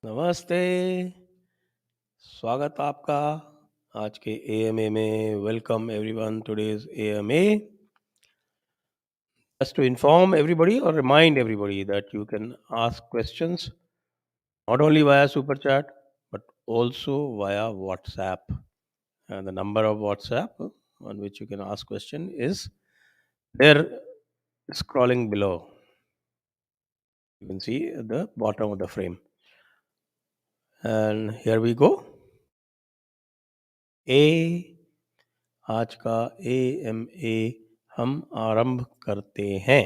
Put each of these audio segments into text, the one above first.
नमस्ते, स्वागत आपका आज के AMA में. Welcome everyone today's AMA. Just to inform everybody or remind everybody that you can ask questions not only via Super Chat but also via WhatsApp. And the number of WhatsApp on which you can ask question is there, scrolling below. You can see at the bottom of the frame. And here we go. आज का AMA हम आरंभ करते हैं.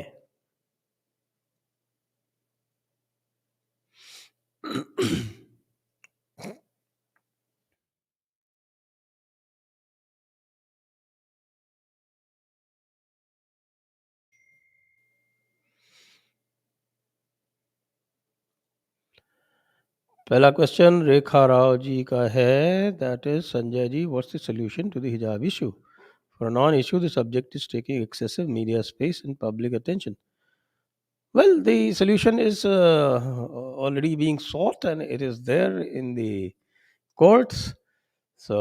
पहला question रेखा राव जी का है. That is Sanjay ji, what's the solution to the hijab issue? For a non-issue, the subject is taking excessive media space and public attention. Well, the solution is already being sought and it is there in the courts. So,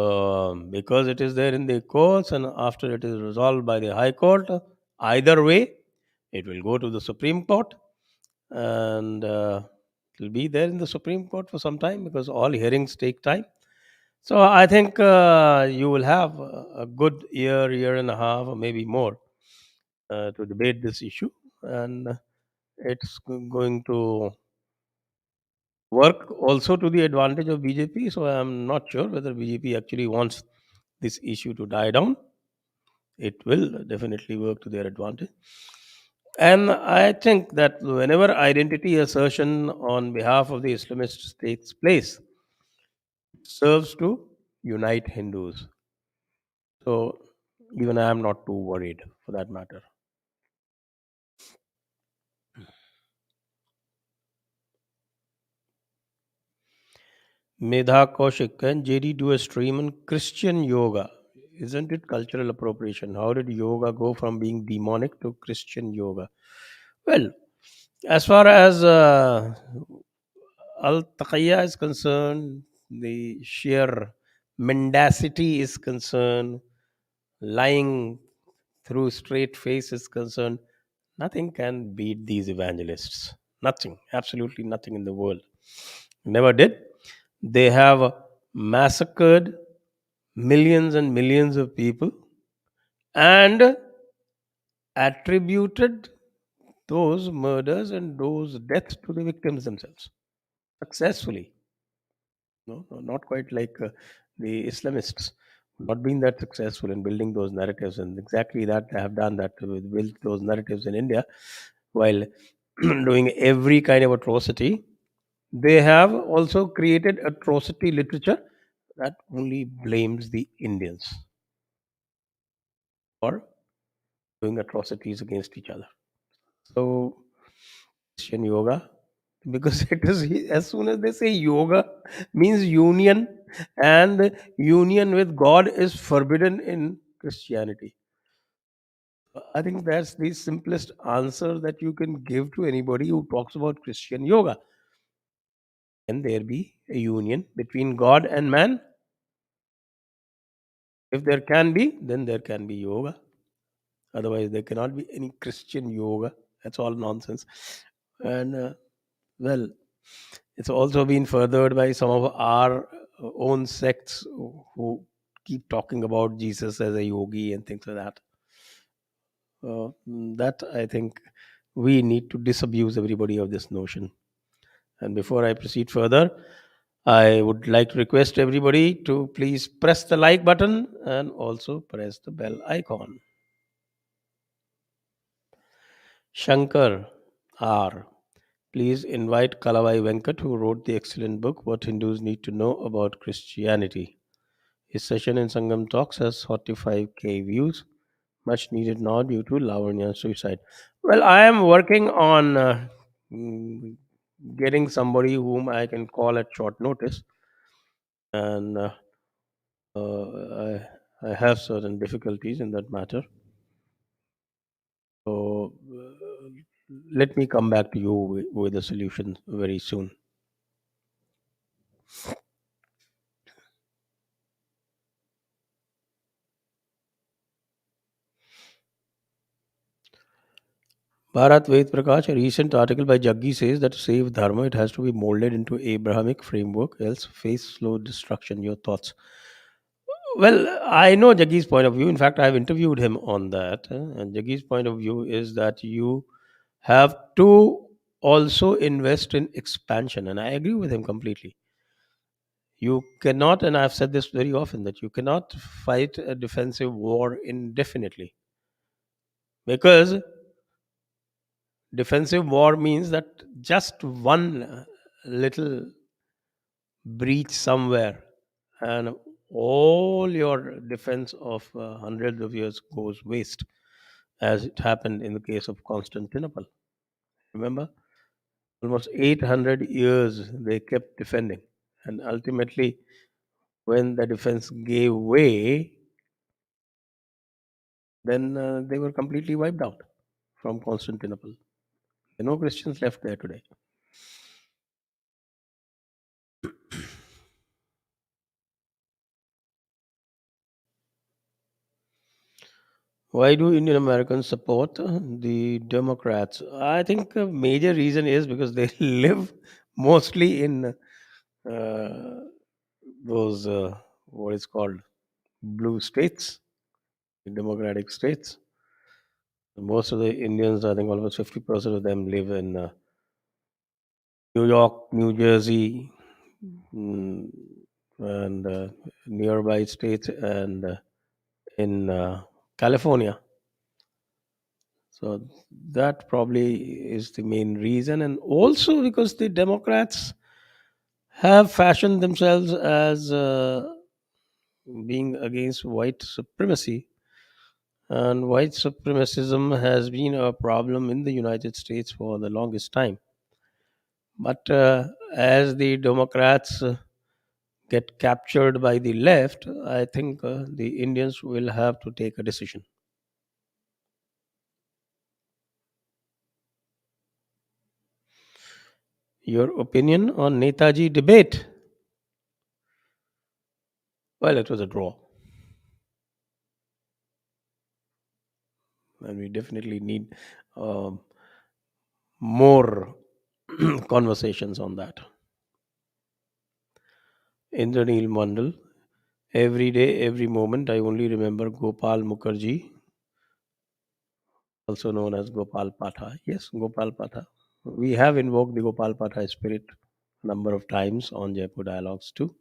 because it is there in the courts and after it is resolved by the High Court, either way, it will go to the Supreme Court and it will be there in the Supreme Court for some time because all hearings take time. So I think you will have a good year and a half, or maybe more, to debate this issue, and it's going to work also to the advantage of BJP. So I'm not sure whether BJP actually wants this issue to die down. It will definitely work to their advantage. And I think that whenever identity assertion on behalf of the Islamists takes place, it serves to unite Hindus. So even I am not too worried for that matter. Medha Kaushik, can JD do a stream on Christian yoga? Isn't it cultural appropriation? How did yoga go from being demonic to Christian yoga? Well, as far as Al Taqiyya is concerned, the sheer mendacity is concerned, lying through straight face is concerned, nothing can beat these evangelists. Nothing, absolutely nothing in the world. Never did. They have massacred millions and millions of people and attributed those murders and those deaths to the victims themselves successfully. No, not quite like the Islamists. Not been that successful in building those narratives, and exactly that they have done that to build those narratives in India, while doing every kind of atrocity. They have also created atrocity literature that only blames the Indians for doing atrocities against each other. So, Christian yoga, because it is, as soon as they say yoga means union, and union with God is forbidden in Christianity. I think that's the simplest answer that you can give to anybody who talks about Christian yoga. Can there be a union between God and man? If there can be, then there can be yoga. Otherwise, there cannot be any Christian yoga. That's all nonsense. And well, it's also been furthered by some of our own sects who keep talking about Jesus as a yogi and things like that. That I think we need to disabuse everybody of this notion. And before I proceed further, I would like to request everybody to please press the like button and also press the bell icon. Shankar R. Please invite Kalavai Venkat, who wrote the excellent book What Hindus Need to Know About Christianity. His session in Sangam Talks has 45k views. Much needed now due to Lavanya's suicide. Well, I am working on getting somebody whom I can call at short notice. And I have certain difficulties in that matter. So let me come back to you with a solution very soon. Bharat Ved Prakash, a recent article by Jaggi says that to save Dharma, it has to be molded into Abrahamic framework, else face slow destruction. Your thoughts? Well, I know Jaggi's point of view. In fact, I've interviewed him on that. And Jaggi's point of view is that you have to also invest in expansion. And I agree with him completely. You cannot, and I've said this very often, that you cannot fight a defensive war indefinitely. Because defensive war means that just one little breach somewhere and all your defense of hundreds of years goes waste, as it happened in the case of Constantinople. Remember, almost 800 years they kept defending, and ultimately, when the defense gave way, then they were completely wiped out from Constantinople. There are no Christians left there today. Why do Indian Americans support the Democrats? I think a major reason is because they live mostly in those what is called blue states, democratic states. Most of the Indians, I think almost 50% of them live in New York, New Jersey, mm, and nearby states, and in California. So that probably is the main reason, and also because the Democrats have fashioned themselves as being against white supremacy, and white supremacism has been a problem in the United States for the longest time. But as the Democrats get captured by the left, I think the Indians will have to take a decision. Your opinion on Netaji debate? Well, it was a draw, and we definitely need um, more conversations on that. Indranil Mandal. Every day, every moment, I only remember Gopal Mukherjee, also known as Gopal Patha. Yes, Gopal Patha. We have invoked the Gopal Patha spirit a number of times on Jaipur Dialogues too.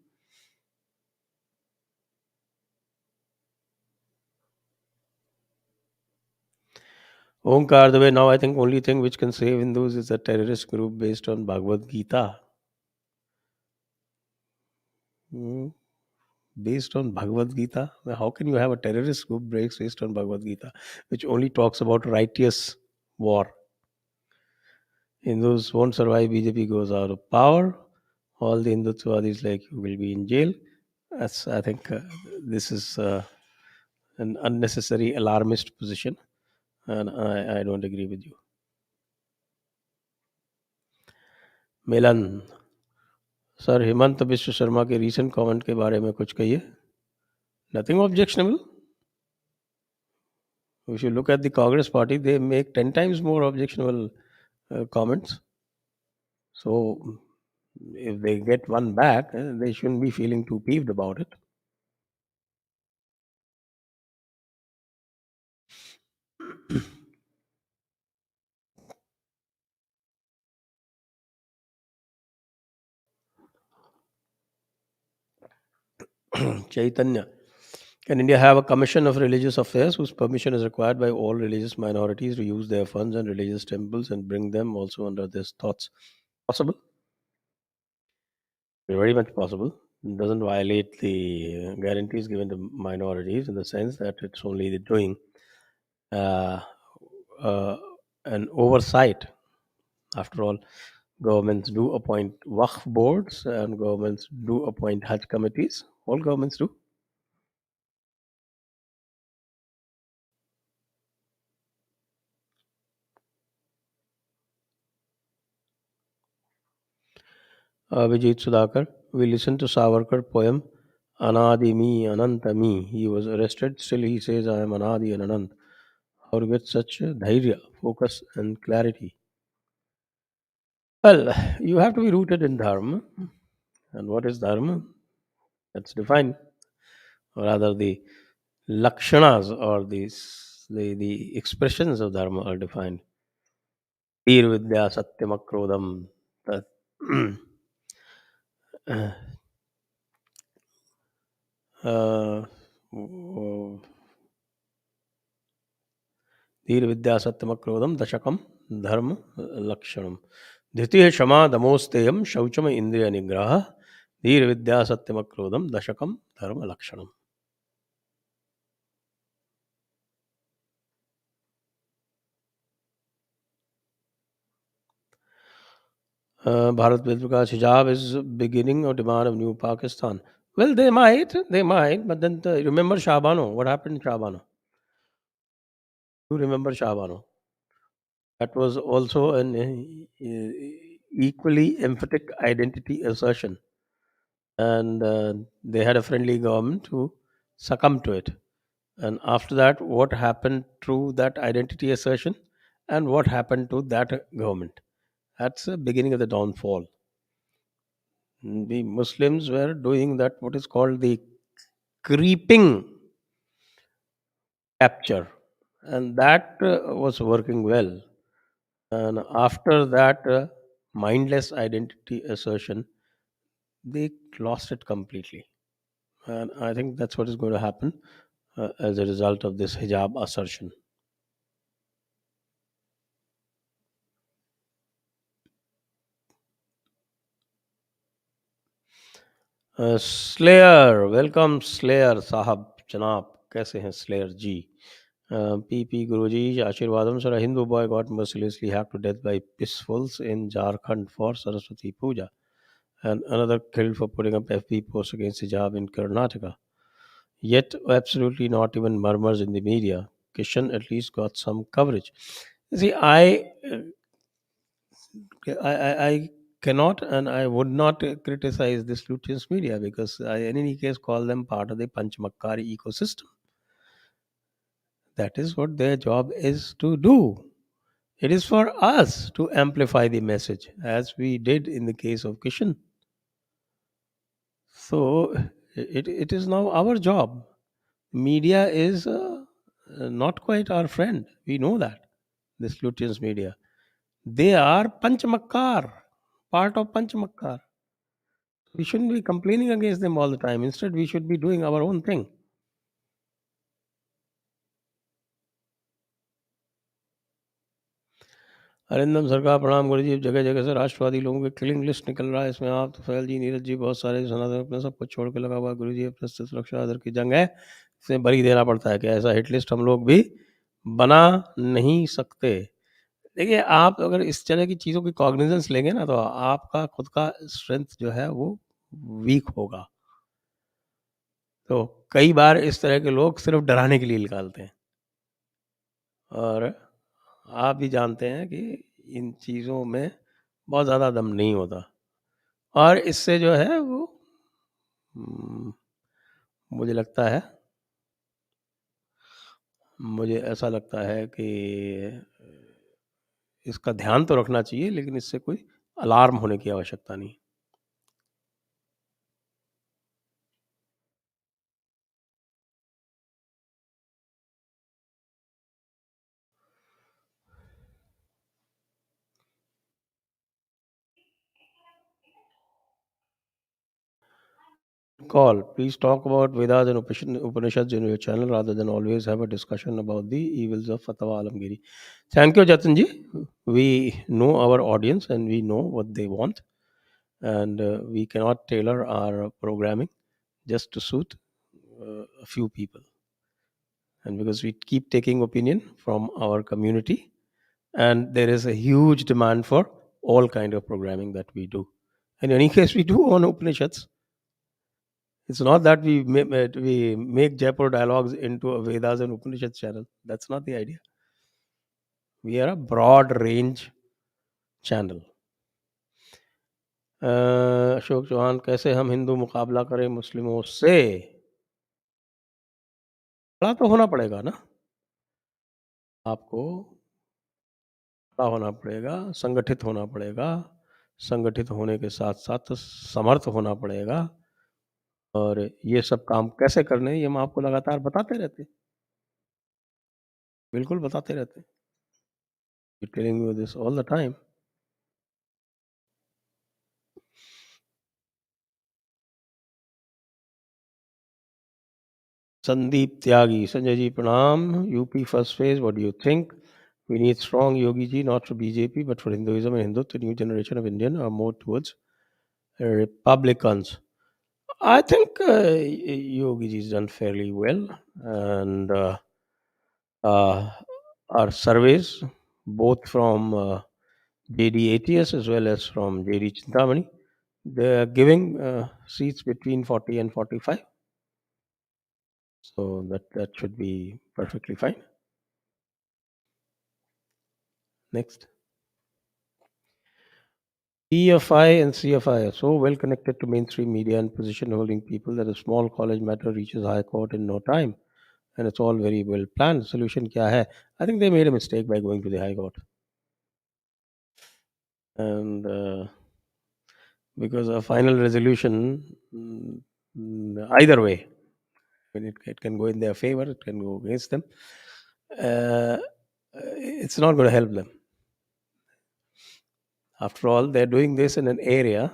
Omkar, the way now I think only thing which can save Hindus is a terrorist group based on Bhagwat Gita. Hmm, based on Bhagavad Gita? Well, how can you have a terrorist group based on Bhagavad Gita, which only talks about righteous war? Hindus won't survive. BJP goes out of power. All the Hindutvalis like you will be in jail. That's I think this is an unnecessary alarmist position, and I don't agree with you. Milan sir Hemant Biswa Sharma के recent comment के बारे में कुछ कहिए. Nothing objectionable. If you look at the Congress party, they make 10 times more objectionable comments. So if they get one back, they shouldn't be feeling too peeved about it. Chaitanya. Can India have a commission of religious affairs whose permission is required by all religious minorities to use their funds and religious temples and bring them also under these thoughts? Possible? Very much possible. It doesn't violate the guarantees given to minorities in the sense that it's only the doing uh, uh, an oversight. After all, governments do appoint Waqf boards and governments do appoint Hajj committees. All governments do. Vijit Sudhakar. We listened to Savarkar poem Anadimi Anantami. He was arrested, still he says I am Anadi and Anant. How to get such dhairya, focus and clarity? Well, you have to be rooted in dharma. And what is dharma? That's defined, or rather the lakshanas or the expressions of dharma are defined. Veer vidya satyam akrodam. That uh, धीर विद्या सत्यम क्रोधम दशकम धर्म लक्षणम द्वितीय क्षमा दमोस्तेयम शौचम इंद्रिय निग्रह धीर विद्या सत्यम क्रोधम दशकम धर्म लक्षणम. Bharat with Prakash hijab is beginning of demand of new Pakistan. Well, they might, but then remember Shabano. What happened in Shabano? You remember Shabano? That was also an equally emphatic identity assertion, and they had a friendly government who succumbed to it. And after that, what happened to that identity assertion, and what happened to that government? That's the beginning of the downfall. The Muslims were doing that, what is called the creeping capture, and that was working well. And after that mindless identity assertion, they lost it completely. And I think that's what is going to happen as a result of this hijab assertion. Slayer welcome slayer साहब जनाब कैसे हैं slayer ji पीपी गुरुजी आशीर्वादम sir a Hindu boy got mercilessly hacked to death by peacefuls in Jharkhand for Saraswati Puja and another killed for putting up FB posts against hijab in Karnataka, yet absolutely not even murmurs in the media. Kishan at least got some coverage. See, I cannot and I would not criticize this Lutyens media because I, in any case, call them part of the Panchamakkari ecosystem. That is what their job is to do. It is for us to amplify the message, as we did in the case of Kishan. So it is now our job. Media is not quite our friend. We know that. This Lutyens media. They are Panchamakkar, part of Panchamakkar. We shouldn't be complaining against them all the time. Instead, we should be doing our own thing. Arindam सरकार प्रणाम गुरु जी. जगह जगह से राष्ट्रवादी लोगों के killing list निकल रहा है. इसमें आप तो फैल जी, नीरज जी, बहुत सारे सनातन अपने सब कुछ छोड़ के लगा हुआ है. गुरु जी अपने से सुरक्षा आदर की जंग है, इसे बरी देना पड़ता है. कि ऐसा हिट लिस्ट हम लोग भी बना नहीं सकते. देखिए, आप अगर इस तरह की चीज़ों की कॉग्निजेंस लेंगे ना, तो आपका खुद का स्ट्रेंथ जो है वो वीक होगा. तो कई बार इस तरह के लोग सिर्फ डराने के लिए निकालते हैं, और आप भी जानते हैं कि इन चीज़ों में बहुत ज़्यादा दम नहीं होता, और इससे जो है वो हम्म, मुझे लगता है मुझे ऐसा लगता है कि इसका ध्यान तो रखना चाहिए, लेकिन इससे कोई अलार्म होने की आवश्यकता नहीं. Call. Please talk about Vedas and Upanishads in your channel rather than always have a discussion about the evils of Fatwa Alamgiri. Thank you, Jatanji. We know our audience and we know what they want, and we cannot tailor our programming just to suit a few people. And because we keep taking opinion from our community, and there is a huge demand for all kind of programming that we do. In any case, we do on Upanishads. It's not that we make Jaipur dialogues into a Vedas and Upanishads channel. That's not the idea. We are a broad range channel. Ashok Chauhan, कैसे हम हिंदू मुकाबला करें मुस्लिमों से? खड़ा तो होना पड़ेगा ना आपको। खड़ा होना पड़ेगा, संगठित होना पड़ेगा। संगठित होने के साथ साथ समर्थ होना पड़ेगा। और ये सब काम कैसे करने हैं, ये हम आपको लगातार बताते रहते हैं। बिल्कुल बताते रहते हैं। We telling you this all the time. Sandeep Tyagi, Sanjay ji प्रणाम। UP first phase, what do you think? We need strong Yogi ji, not for BJP, but for Hinduism and Hindutva. The new generation of Indian are more towards Republicans. I think Yogi ji has done fairly well, and uh, our surveys, both from JD ATS as well as from JD Chintamani, they are giving seats between 40 and 45. So that should be perfectly fine. Next. EFI and CFI are so well connected to mainstream media and position holding people that a small college matter reaches High Court in no time. And it's all very well planned. Solution kya hai? I think they made a mistake by going to the High Court. And because a final resolution, either way, when it can go in their favor, it can go against them. Uh, it's not going to help them. After all, they're doing this in an area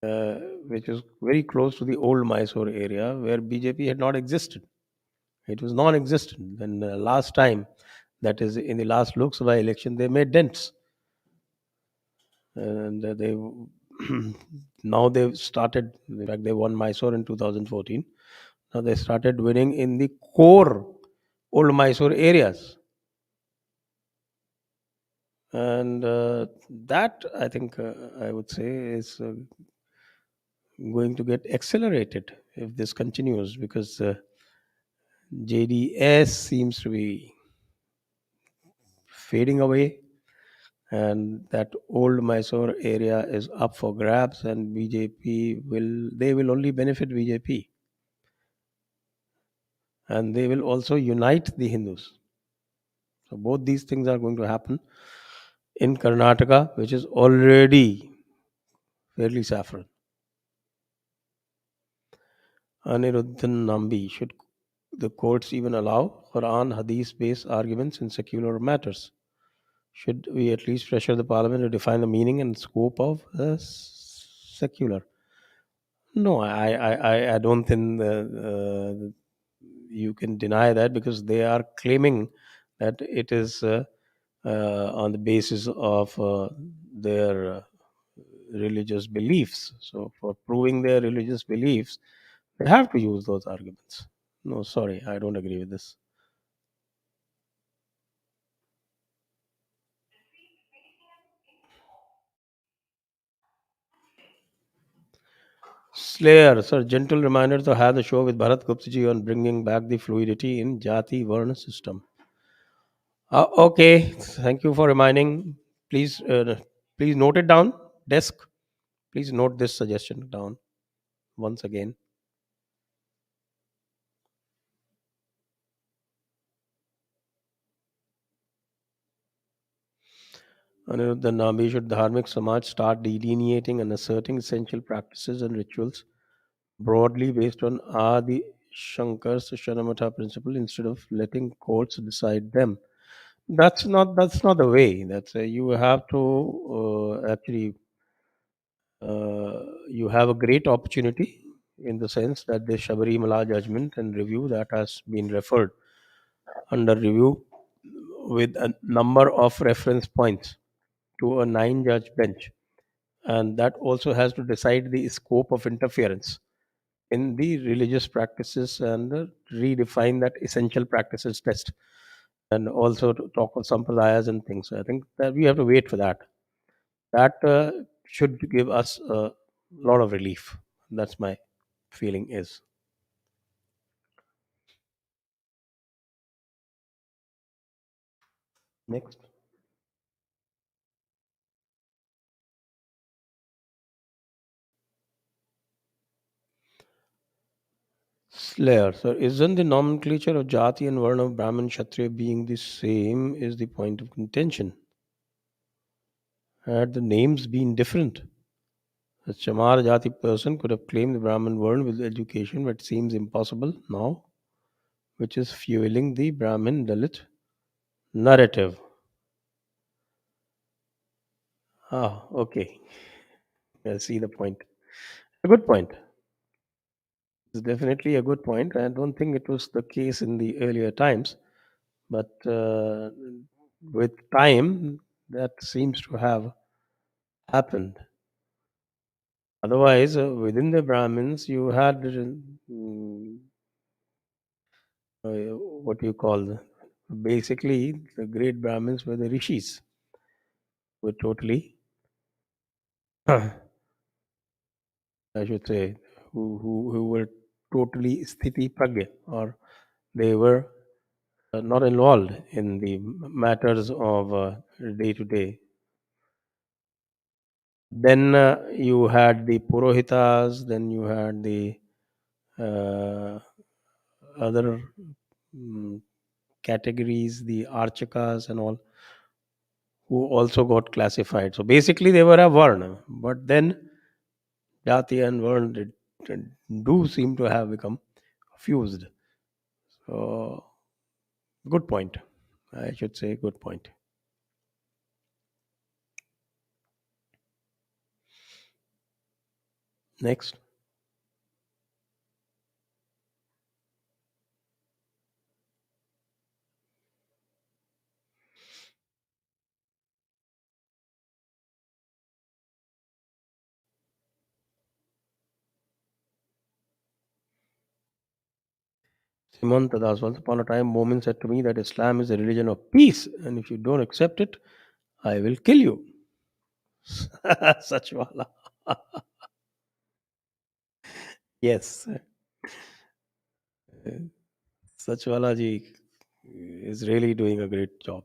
uh, which is very close to the old Mysore area where BJP had not existed. It was non-existent. When last time, that is in the last Lok Sabha election, they made dents, and they now they've started. In fact, they won Mysore in 2014. Now they started winning in the core old Mysore areas, and that I think I would say is going to get accelerated if this continues because JDS seems to be fading away, and that old Mysore area is up for grabs, and BJP will only benefit BJP, and they will also unite the Hindus. So both these things are going to happen in Karnataka, which is already fairly saffron. Aniruddhan Nambi, should the courts even allow Quran Hadith based arguments in secular matters? Should we at least pressure the parliament to define the meaning and scope of secular? No, I don't think you can deny that because they are claiming that it is on the basis of their religious beliefs. So, for proving their religious beliefs, they have to use those arguments. No, sorry, I don't agree with this. Slayer, sir, gentle reminder to have the show with Bharat Gupta ji on bringing back the fluidity in Jati Varna system. Okay, thank you for reminding. Please, please note it down. Desk, please note this suggestion down once again. Aniruddha Nambi, should Dharmic Samaj start delineating and asserting essential practices and rituals broadly based on Adi Shankar's Shanamata principle instead of letting courts decide them? That's not the way. That's you have to actually you have a great opportunity in the sense that the Shabarimala judgment and review that has been referred under review with a number of reference points to a 9 judge bench, and that also has to decide the scope of interference in the religious practices and redefine that essential practices test, and also to talk of sampradayas and things. So I think that we have to wait for that. That should give us a lot of relief. That's my feeling is. Next. Layer. So isn't the nomenclature of Jati and Varna of Brahmin Kshatriya being the same is the point of contention? Had the names been different, a Chamar Jati person could have claimed the Brahmin Varna with education, but seems impossible now, which is fueling the Brahmin Dalit narrative. Ah, okay. I see the point. A good point. It's definitely a good point. I don't think it was the case in the earlier times, but with time, that seems to have happened. Otherwise, within the Brahmins, you had what you call basically the great Brahmins were the rishis, were totally, I should say, who were totally sthiti pragya, or they were not involved in the matters of day to day. Then you had the Purohitas, then you had the uh, other mm, categories, the Archakas and all, who also got classified. So basically, they were a Varna, but then Jati and Varna do seem to have become fused. So, good point. I should say, good point. Next. Simon Tadas, once upon a time, Momin said to me that Islam is a religion of peace, and if you don't accept it, I will kill you. Sachwala. Yes, Sachwala ji is really doing a great job.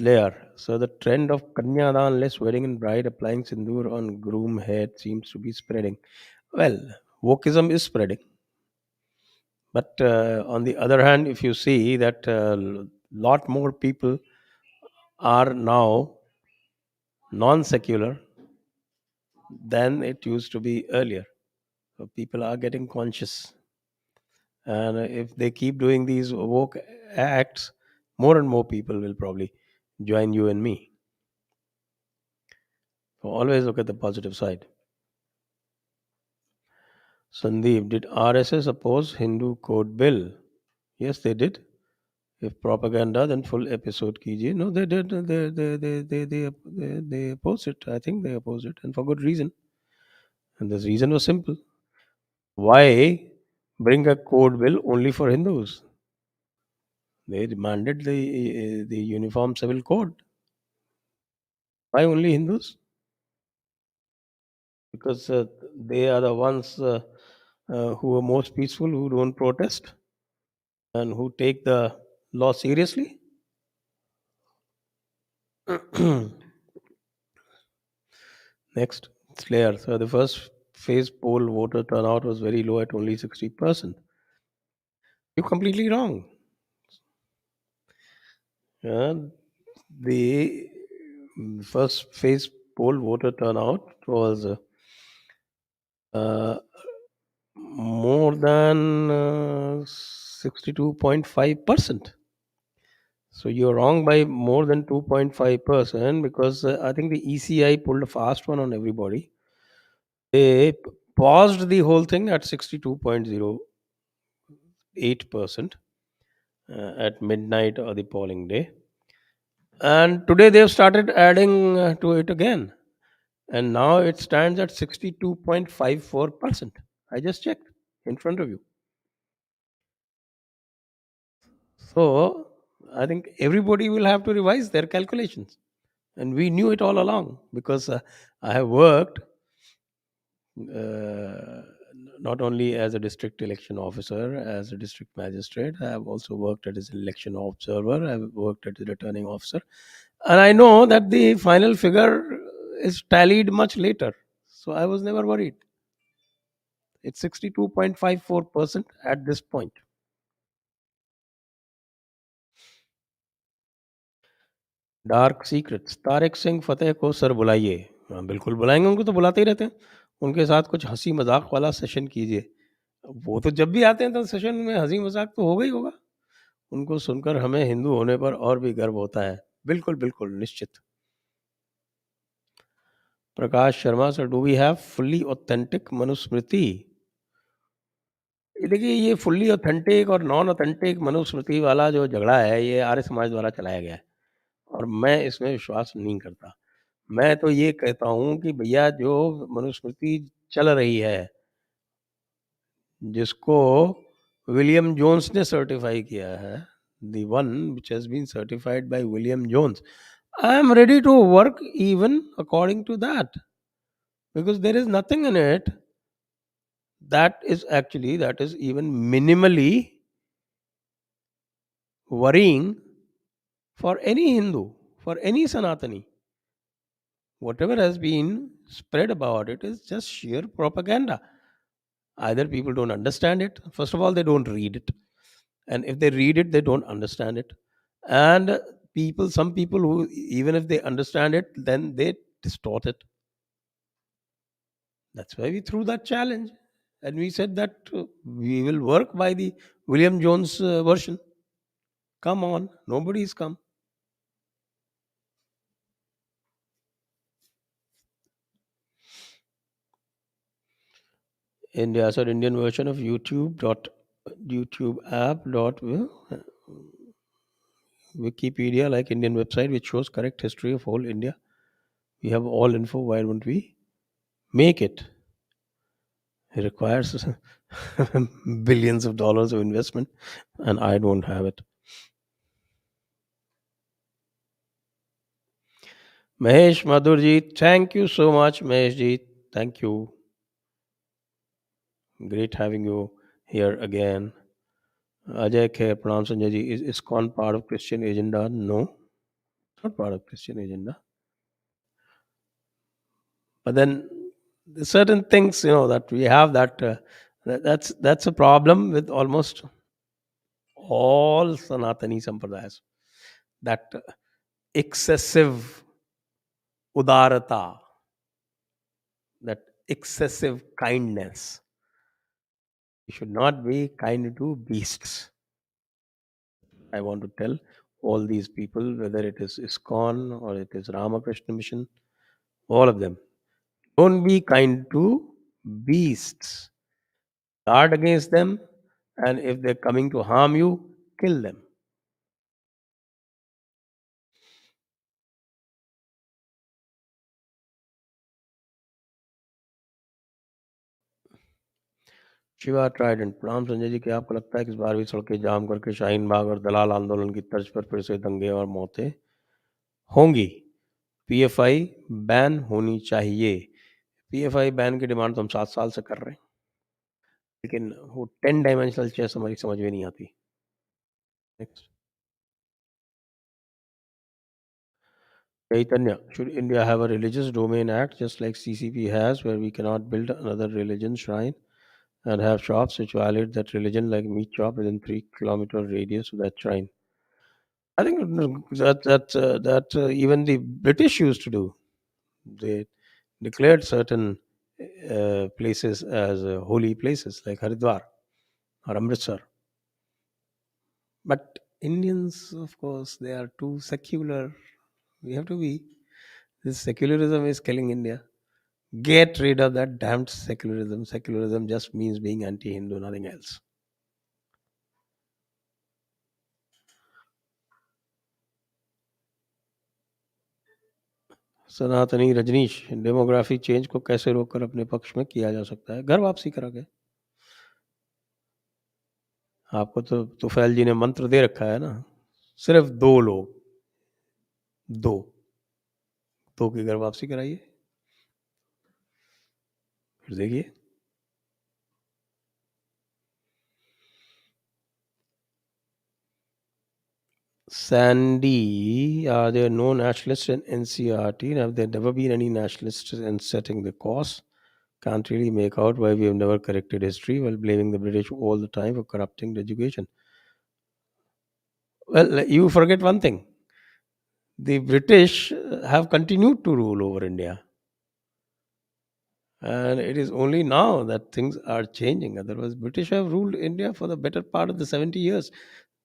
Layer. So the trend of Kanyadan, less wedding and bride applying sindoor on groom head seems to be spreading. Well, wokeism is spreading. But on the other hand, if you see that a lot more people are now non-secular than it used to be earlier. So people are getting conscious, and if they keep doing these woke acts, more and more people will probably join you and me. So always look at the positive side. Sandeep, did RSS oppose Hindu code bill? Yes, they did. If propaganda, then full episode kijiye. No, they did. They opposed it. I think they opposed it, and for good reason. And this reason was simple. Why bring a code bill only for Hindus? They demanded the uniform civil code. Why only Hindus? Because they are the ones who are most peaceful, who don't protest, and who take the law seriously. Next, Slayer. So the first phase poll voter turnout was very low at only 60%. You're completely wrong. Uh, the first phase poll voter turnout was uh, more than 62.5%. So you're wrong by more than 2.5% because I think the ECI pulled a fast one on everybody. They paused the whole thing at 62.08% at midnight of the polling day. And today they've started adding to it again. And now it stands at 62.54%. I just checked in front of you. So I think everybody will have to revise their calculations. And we knew it all along because I have worked uh, not only as a district election officer, as a district magistrate, I have also worked as an election observer, I've worked as a returning officer. And I know that the final figure is tallied much later. So I was never worried. It's 62.54% at this point. Dark secrets, Tariq Singh Fateh को sir बुलाइए। हाँ, बिल्कुल बुलाएँगे, उनको तो बुलाते ही रहते हैं। उनके साथ कुछ हँसी-मज़ाक वाला सेशन कीजिए। वो तो जब भी आते हैं तो सेशन में हँसी-मज़ाक तो होगा ही होगा। उनको सुनकर हमें हिंदू होने पर और भी गर्व होता है। बिल्कुल, बिल्कुल, निश्चित। Prakash Sharma sir, do we have fully authentic Manusmriti? ये देखिए, ये फुल्ली ऑथेंटिक और नॉन ऑथेंटिक मनुस्मृति वाला जो झगड़ा है, ये आर्य समाज द्वारा चलाया गया है और मैं इसमें विश्वास नहीं करता। मैं तो ये कहता हूँ कि भैया जो मनुस्मृति चल रही है, जिसको विलियम जोन्स ने सर्टिफ़ाई किया है, the one which has been certified by William Jones, I am ready to work even according to that, because there is nothing in it that is even minimally worrying for any Hindu, for any Sanatani. Whatever has been spread about it is just sheer propaganda. Either people don't understand it, first of all, they don't read it. And if they read it, they don't understand it. And some people who, even if they understand it, then they distort it. That's why we threw that challenge. And we said that we will work by the William Jones version. Come on, nobody's come. India, sir, Indian version of YouTube app dot Wikipedia, like Indian website, which shows correct history of whole India. We have all info. Why don't we make it? It requires billions of dollars of investment, and I don't have it. Mahesh Madhurji, thank you so much, Mahesh ji. Thank you. Great having you here again. Ajay Kher, Pranam Sanjay ji, is ISKCON part of Christian agenda? No, not part of Christian agenda. But then there's certain things, that we have that's a problem with almost all Sanatani Sampradayas. That excessive udarata, that excessive kindness. We should not be kind to beasts. I want to tell all these people, whether it is ISKCON or it is Ramakrishna Mission, all of them, don't be kind to beasts. Guard against them, and if they're coming to harm you, kill them. Shiva Trident, प्रणाम संजय जी, क्या आपको लगता है कि इस बार भी सड़कें जाम करके शाहीन बाग और दलाल आंदोलन की तर्ज पर फिर से दंगे और मौतें होंगी? पीएफआई बैन होनी चाहिए। पीएफआई बैन की डिमांड तो हम 7 साल से कर रहे हैं, लेकिन वो 10 डायमेंशनल चेस हमारी समझ में नहीं आती। Next. Chaitanya, should India have a religious domain act just like CCP has, where we cannot build another religion shrine and have shops which violate that religion, like meat shop within 3 kilometer radius of that shrine? I think that even the British used to do. They declared certain places as holy places, like Haridwar or Amritsar. But Indians, of course, they are too secular. We have to be. This secularism is killing India. Get rid of that damned secularism. Secularism just means being anti-Hindu, nothing else. सनातनी Rajneesh, demography change को कैसे रोककर अपने पक्ष में किया जा सकता है? घर वापसी करा के। आपको तो तुफैल जी ने मंत्र दे रखा है ना, सिर्फ 2 लोग, दो दो की घर वापसी कराइए, फिर देखिए। Sandy, are there no nationalists in NCRT? Have there never been any nationalists in setting the course? Can't really make out why we have never corrected history while blaming the British all the time for corrupting the education. Well, you forget one thing. The British have continued to rule over India. And it is only now that things are changing. Otherwise, British have ruled India for the better part of the 70 years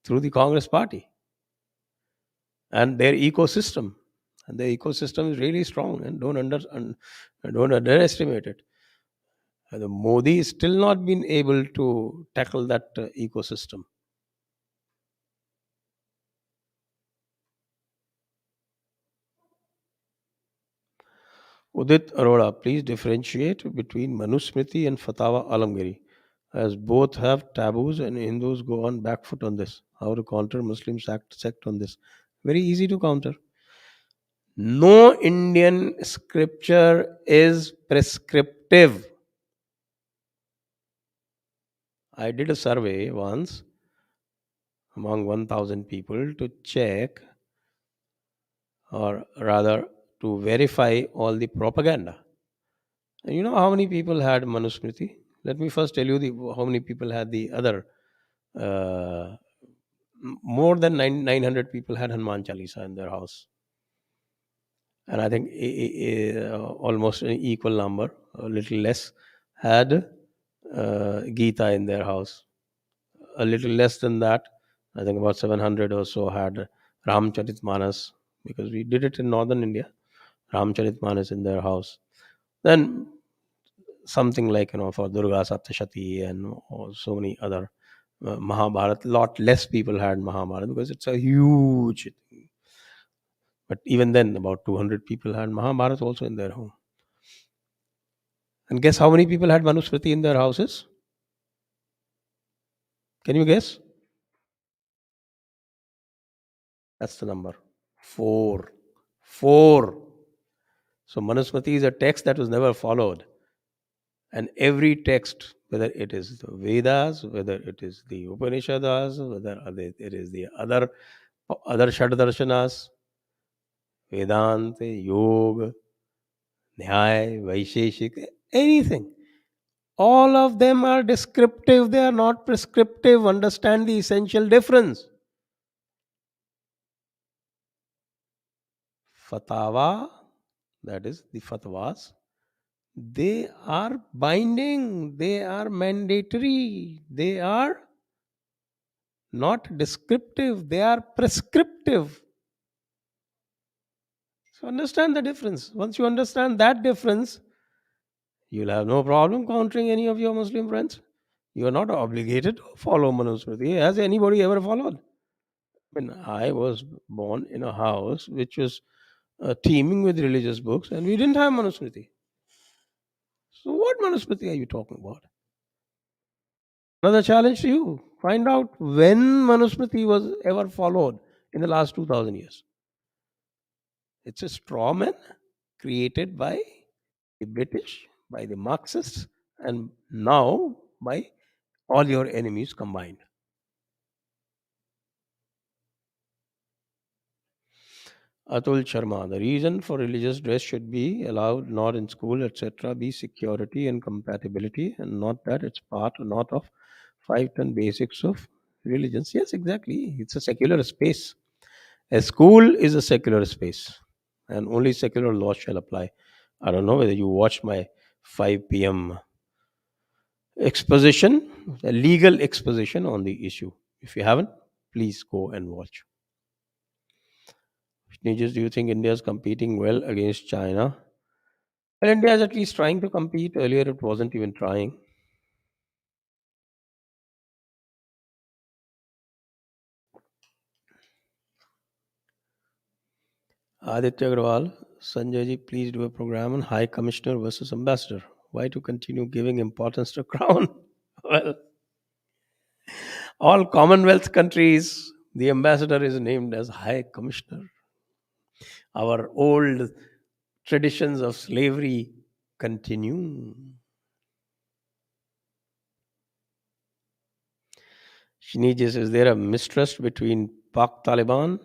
through the Congress Party and their ecosystem. And their ecosystem is really strong, and don't underestimate it. The Modi is still not been able to tackle that ecosystem. Udit Arora, please differentiate between Manusmriti and Fatawa Alamgiri, as both have taboos and Hindus go on back foot on this. How to counter Muslims sect on this? Very easy to counter. No Indian scripture is prescriptive. I did a survey once among 1000 people to check, or rather to verify all the propaganda. And you know how many people had Manusmriti? Let me first tell you how many people had the other. Uh, More than 900 people had Hanuman Chalisa in their house. And I think almost an equal number, a little less, had Geeta in their house. A little less than that, I think about 700 or so had Ramcharitmanas, because we did it in northern India. Ramcharitmanas in their house. Then something like, for Durga Saptashati and so many other Mahabharat. Lot less people had Mahabharat because it's a huge thing. But even then, about 200 people had Mahabharat also in their home. And guess how many people had Manusmriti in their houses? Can you guess? That's the number. Four. Four. So Manusmriti is a text that was never followed. And every text, whether it is the Vedas, whether it is the Upanishads, whether it is the other Shaddarshanas, Vedanta, Yoga, Nyaya, Vaisheshik, anything. All of them are descriptive, they are not prescriptive. Understand the essential difference. Fatawa, that is the fatwas, they are binding, they are mandatory, they are not descriptive, they are prescriptive. So understand the difference. Once you understand that difference, you'll have no problem countering any of your Muslim friends. You are not obligated to follow Manusmriti. Has anybody ever followed? When I was born in a house which was teeming with religious books, and we didn't have Manusmriti. So, what Manusmriti are you talking about? Another challenge to you: find out when Manusmriti was ever followed in the last 2000 years. It's a straw man created by the British, by the Marxists, and now by all your enemies combined. Atul Sharma, the reason for religious dress should be allowed not in school, etc., be security and compatibility, and not that it's part or not of 5 ton basics of religions. Yes, exactly. It's a secular space. A school is a secular space, and only secular laws shall apply. I don't know whether you watched my 5 p.m. exposition, a legal exposition on the issue. If you haven't, please go and watch. Nijis, do you think India is competing well against China? Well, India is at least trying to compete. Earlier, it wasn't even trying. Aditya Agrawal, Sanjay ji, please do a program on High Commissioner versus Ambassador. Why to continue giving importance to Crown? Well, all Commonwealth countries, the ambassador is named as High Commissioner. Our old traditions of slavery continue. Shinijis, is there a mistrust between Pak Taliban?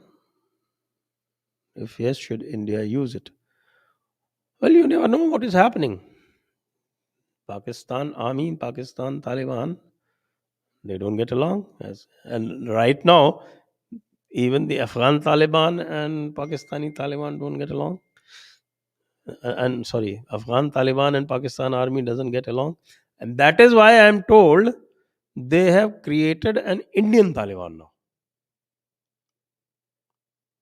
If yes, should India use it? Well, you never know what is happening. Pakistan Army, Pakistan Taliban, they don't get along. And right now, even the Afghan Taliban and Pakistani Taliban don't get along. And sorry, Afghan Taliban and Pakistan Army doesn't get along. And that is why I am told they have created an Indian Taliban now.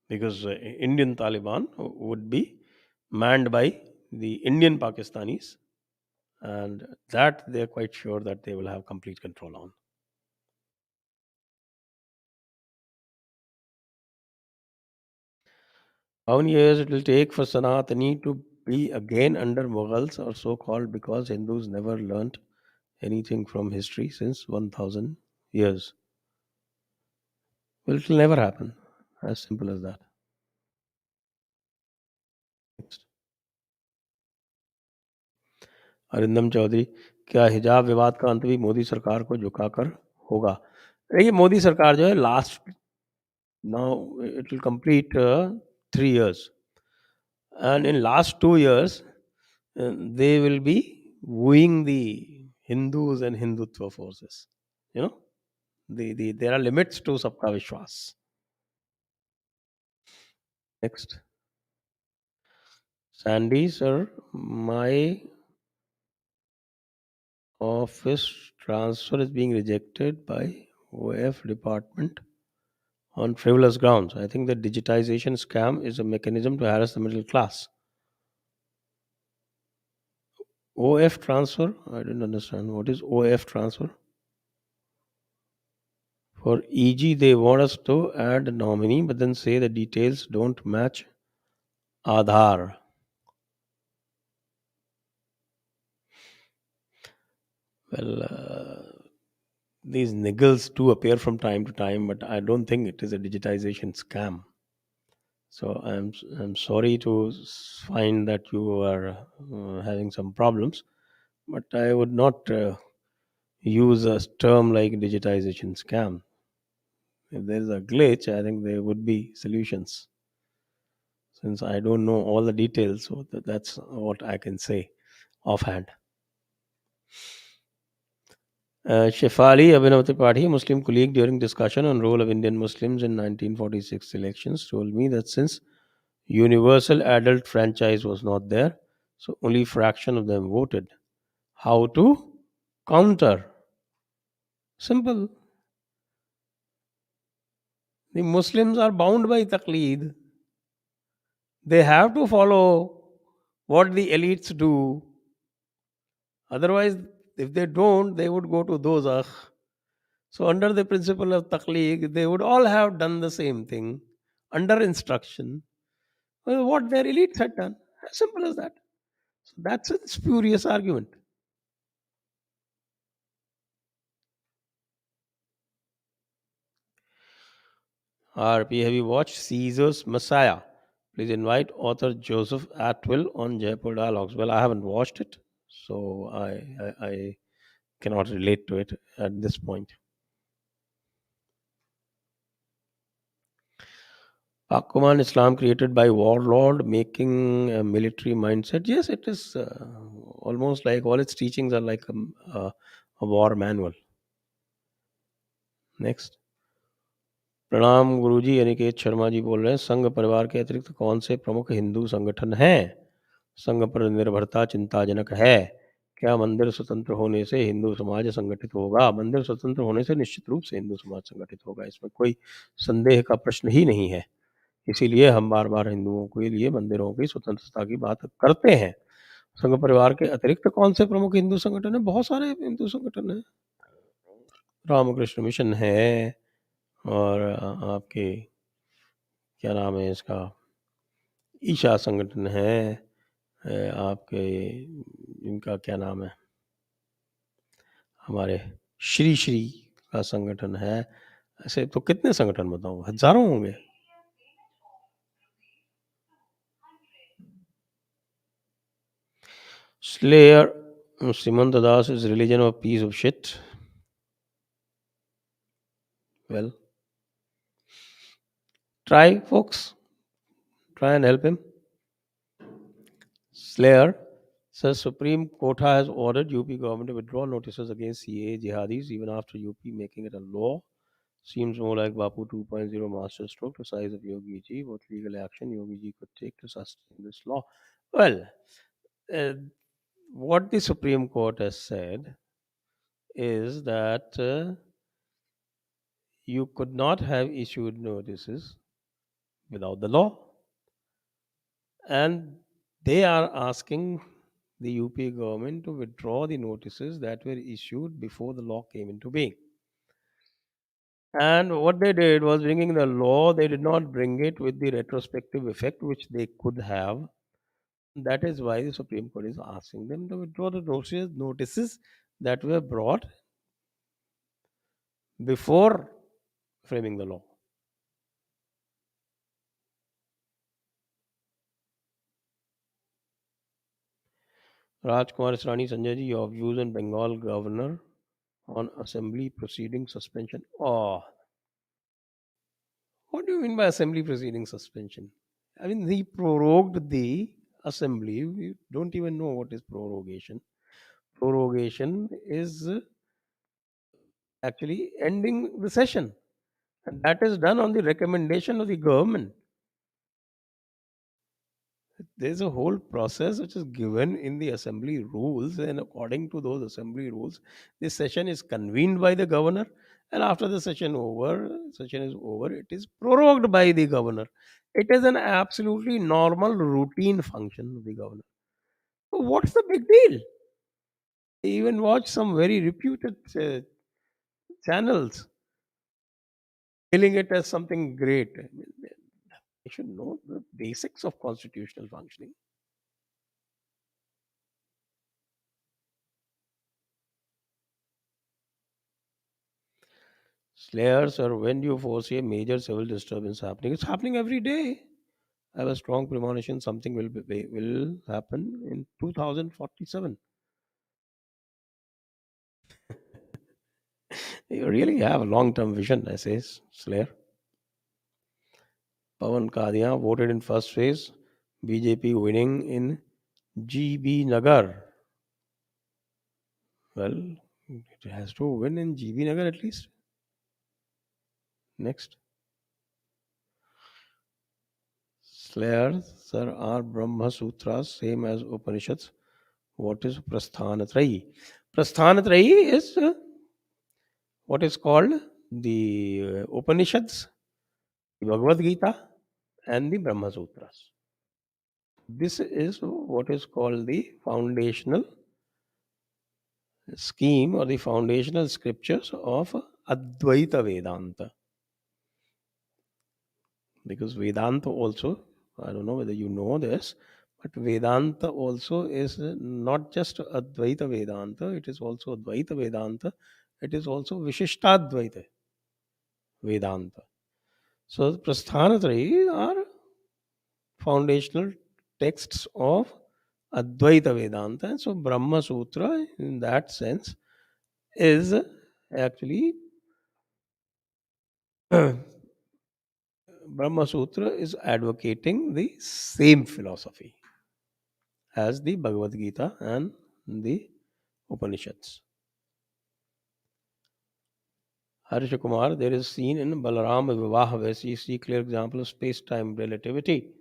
Because Indian Taliban would be manned by the Indian Pakistanis, and that they're quite sure that they will have complete control on. How many years it will take for Sanatani to be again under Mughals, or so called, because Hindus never learnt anything from history since 1000 years? Well, it will never happen. As simple as that. Next. Arindam Chaudhary, क्या हिजाब विवाद का अंत भी मोदी सरकार को झुकाकर होगा? देखिए, मोदी सरकार जो है last now it will complete 3 years, and in last 2 years they will be wooing the Hindus and Hindutva forces. You know, there are limits to Sabka Vishwas. Next. Sandy, sir, my office transfer is being rejected by OF department on frivolous grounds. I think the digitization scam is a mechanism to harass the middle class. OF transfer? I didn't understand. What is OF transfer? For EG, they want us to add a nominee, but then say the details don't match Aadhaar. Well, these niggles do appear from time to time, but I don't think it is a digitization scam. So I'm sorry to find that you are having some problems, but I would not use a term like digitization scam. If there is a glitch, I think there would be solutions. Since I don't know all the details, so that's what I can say offhand. Shefali Abhinav Tripathi, Muslim colleague, during discussion on role of Indian Muslims in 1946 elections, told me that since universal adult franchise was not there, so only fraction of them voted. How to counter? Simple. The Muslims are bound by taqleed. They have to follow what the elites do. Otherwise, if they don't, they would go to dozakh. So, under the principle of taqleed, they would all have done the same thing under instruction. Well, what their elites had done. As simple as that. So that's a spurious argument. RP, have you watched Caesar's Messiah? Please invite author Joseph Atwill on Jaipur Dialogues. Well, I haven't watched it, so I cannot relate to it at this point. Akuman Islam created by warlord making a military mindset. Yes, it is almost like all its teachings are like a war manual. Next. प्रणाम गुरुजी, अनिकेत शर्मा जी बोल रहे हैं, संघ परिवार के अतिरिक्त कौन से प्रमुख हिंदू संगठन हैं? संघ पर निर्भरता चिंताजनक है। क्या मंदिर स्वतंत्र होने से हिंदू समाज संगठित होगा? मंदिर स्वतंत्र होने से निश्चित रूप से हिंदू समाज संगठित होगा, इसमें कोई संदेह का प्रश्न ही नहीं है। इसीलिए हम बार बार हिंदुओं के लिए मंदिरों की स्वतंत्रता की बात करते हैं। संघ परिवार के अतिरिक्त कौन से प्रमुख हिंदू संगठन है? बहुत सारे हिंदू संगठन है। रामकृष्ण मिशन है, और आपके क्या नाम है इसका, ईशा संगठन है, आपके इनका क्या नाम है, हमारे श्री श्री का संगठन है। ऐसे तो कितने संगठन बताऊं, हजारों होंगे। Slayer, Simanta Das is religion of piece of shit. Well, try folks, try and help him. Slayer, So Supreme Court has ordered UP government to withdraw notices against CA jihadis even after UP making it a law. Seems more like Bapu 2.0 master stroke, the size of Yogi Ji. What legal action Yogi Ji could take to sustain this law? Well, uh, what the Supreme Court has said is that you could not have issued notices without the law, and they are asking the UP government to withdraw the notices that were issued before the law came into being. And what they did was bringing the law, they did not bring it with the retrospective effect which they could have. That is why the Supreme Court is asking them to withdraw the notices that were brought before framing the law. Rajkumar Israni Sanjay ji, your views on Bengal governor on assembly proceeding suspension. Oh, what do you mean by assembly proceeding suspension? I mean, he prorogued the assembly. We don't even know what is prorogation. Prorogation is actually ending the session, and that is done on the recommendation of the government. There's a whole process which is given in the assembly rules, and according to those assembly rules, this session is convened by the governor, and after the session is over, it is prorogued by the governor. It is an absolutely normal routine function of the governor. So what's the big deal? I even watch some very reputed channels billing it as something great. I mean, they should know the basics of constitutional functioning. Slayers, or when do you foresee a major civil disturbance happening? It's happening every day. I have a strong premonition something will happen in 2047. You really have a long-term vision, I say, Slayer. Pawan Kadia voted in first phase. BJP winning in GB Nagar. Well, it has to win in GB Nagar at least. Next. Slayers, sir, are Brahma Sutras same as Upanishads? What is Prasthanatrayi? Prasthanatrayi is what is called the Upanishads, the Bhagavad Gita, and the Brahma Sutras. This is what is called the foundational scheme or the foundational scriptures of Advaita Vedanta. Because Vedanta also, I don't know whether you know this, but Vedanta also is not just Advaita Vedanta, it is also Advaita Vedanta, it is also Vishishtadvaita Vedanta. So the Prasthanatrayi are foundational texts of Advaita Vedanta. And so Brahma Sutra, in that sense, is actually Brahma Sutra is advocating the same philosophy as the Bhagavad Gita and the Upanishads. Harsha Kumar, there is seen in Balaram Vivaha where you see clear example of space-time relativity.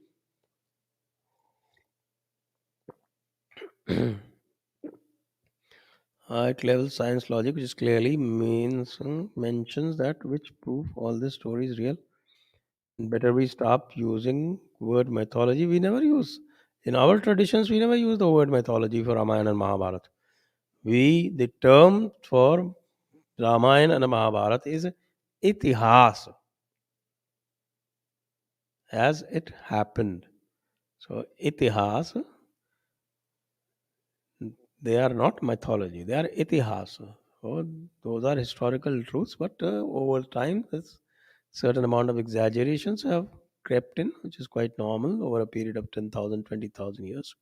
High level science logic, which clearly means mentions that which proof all this story is real. Better we stop using word mythology. We never use in our traditions. We never use the word mythology for Ramayana and Mahabharata. We the term for Ramayana and Mahabharata is itihas, as it happened. So itihas, they are not mythology. They are itihas. So those are historical truths, but over time, this certain amount of exaggerations have crept in, which is quite normal over a period of 10,000, 20,000 years.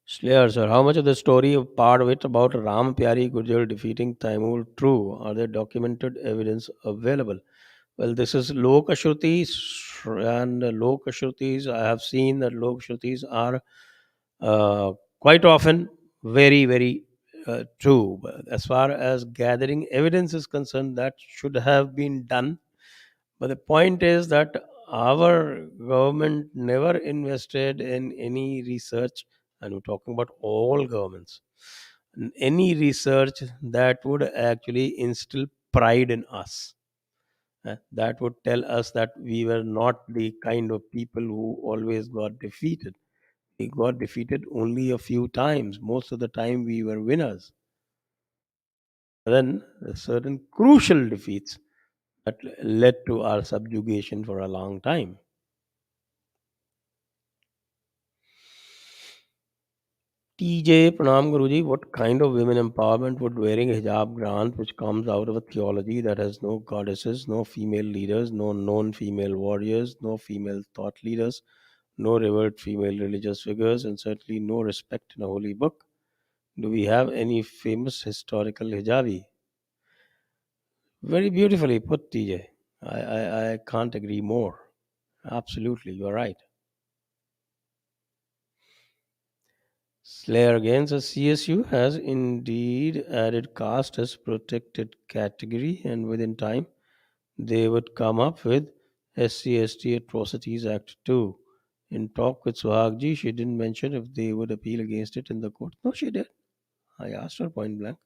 Slayer, sir, how much of the story of part of it about Ram Pyari Gurjar defeating Taimur true? Are there documented evidence available? Well, this is Lokashrutis, and Lokashrutis, I have seen that Lokashrutis are Quite often, very, very true. But as far as gathering evidence is concerned, that should have been done. But the point is that our government never invested in any research, and we're talking about all governments, any research that would actually instill pride in us. That would tell us that we were not the kind of people who always got defeated. We got defeated only a few times. Most of the time, we were winners. Then, certain crucial defeats that led to our subjugation for a long time. TJ, Pranam Guruji, what kind of women empowerment would wearing a hijab grant, which comes out of a theology that has no goddesses, no female leaders, no known female warriors, no female thought leaders, no revered female religious figures, and certainly no respect in a holy book? Do we have any famous historical hijabi? Very beautifully put, TJ. I can't agree more. Absolutely, you're right. Slayer again says CSU has indeed added caste as protected category, and within time they would come up with SC/ST Atrocities Act 2. In talk with Suhagji, she didn't mention if they would appeal against it in the court. No, she did. I asked her point blank,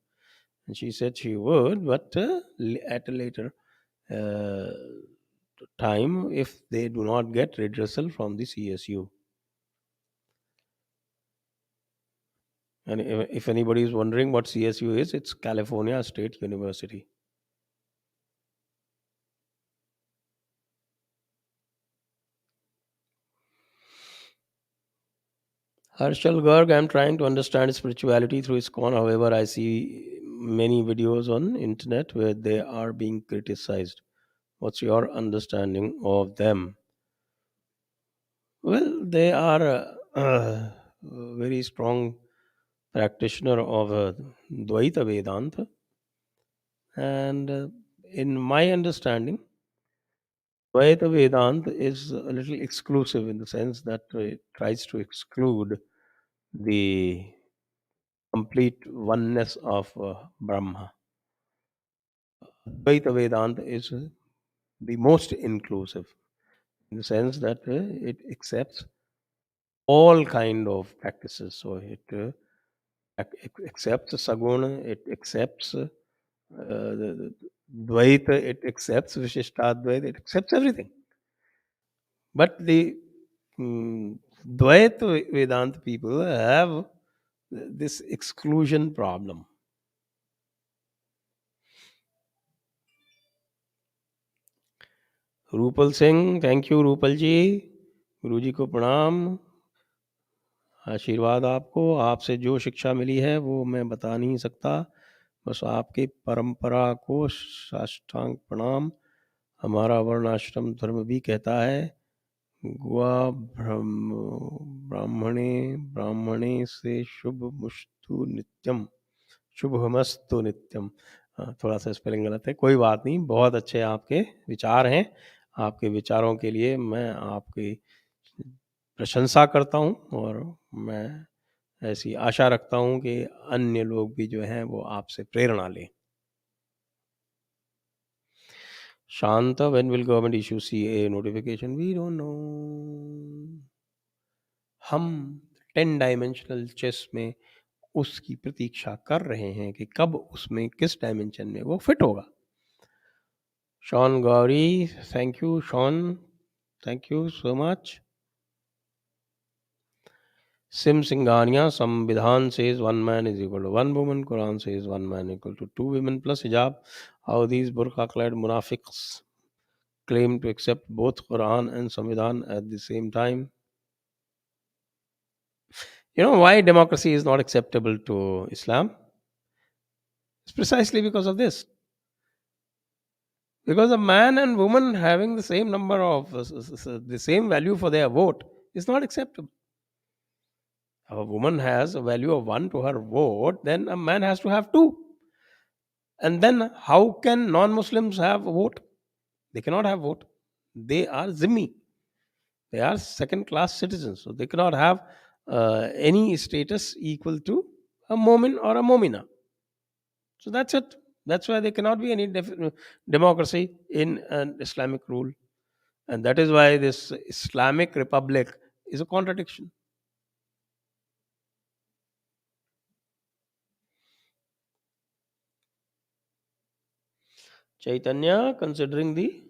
and she said she would, but at a later uh, time if they do not get redressal from the CSU. And if anybody is wondering what CSU is, it's California State University. Harshal Garg, I'm trying to understand spirituality through ISKCON. However, I see many videos on internet where they are being criticized. What's your understanding of them? Well, they are a very strong practitioner of Dvaita Vedanta, and in my understanding, Dvaita Vedanta is a little exclusive in the sense that it tries to exclude the complete oneness of Brahma. Advaita Vedanta is the most inclusive in the sense that it accepts all kind of practices. So it accepts Saguna, it accepts the Dvaita, it accepts Vishishtadvaita, it accepts everything. But the Dvaita Vedanta people have this exclusion problem. Rupal Singh, thank you Rupal ji, Guru ji को प्रणाम, आशीर्वाद आपको। आपसे जो शिक्षा मिली है वो मैं बता नहीं सकता, बस आपकी परंपरा को साष्टांग प्रणाम। हमारा वर्णाश्रम धर्म भी कहता है गुआ ब्राह्मणे ब्राह्मणे से शुभ मुस्तु नित्यम, शुभमस्तु नित्यम। थोड़ा सा स्पेलिंग गलत है, कोई बात नहीं, बहुत अच्छे आपके विचार हैं। आपके विचारों के लिए मैं आपकी प्रशंसा करता हूँ, और मैं ऐसी आशा रखता हूँ कि अन्य लोग भी जो हैं वो आपसे प्रेरणा लें। Shanta, when will government issue CA notification? We don't know. हम 10 डायमेंशनल चेस में उसकी प्रतीक्षा कर रहे हैं कि कब उसमें किस डायमेंशन में वो फिट होगा। Shaun Gauri, thank you Shaun, thank you so much. Sim Singhania, Samvidhan says one man is equal to one woman, Quran says one man equal to two women plus hijab. How these burqa clad munafiqs claim to accept both Quran and Samvidhan at the same time? You know why democracy is not acceptable to Islam? It's precisely because of this. Because a man and woman having the same number of the same value for their vote is not acceptable. If a woman has a value of one to her vote, then a man has to have two. And then how can non-Muslims have a vote? They cannot have vote. They are zimmi. They are second-class citizens. So they cannot have any status equal to a momin or a momina. So that's it. That's why there cannot be any democracy in an Islamic rule. And that is why this Islamic Republic is a contradiction. Chaitanya, considering the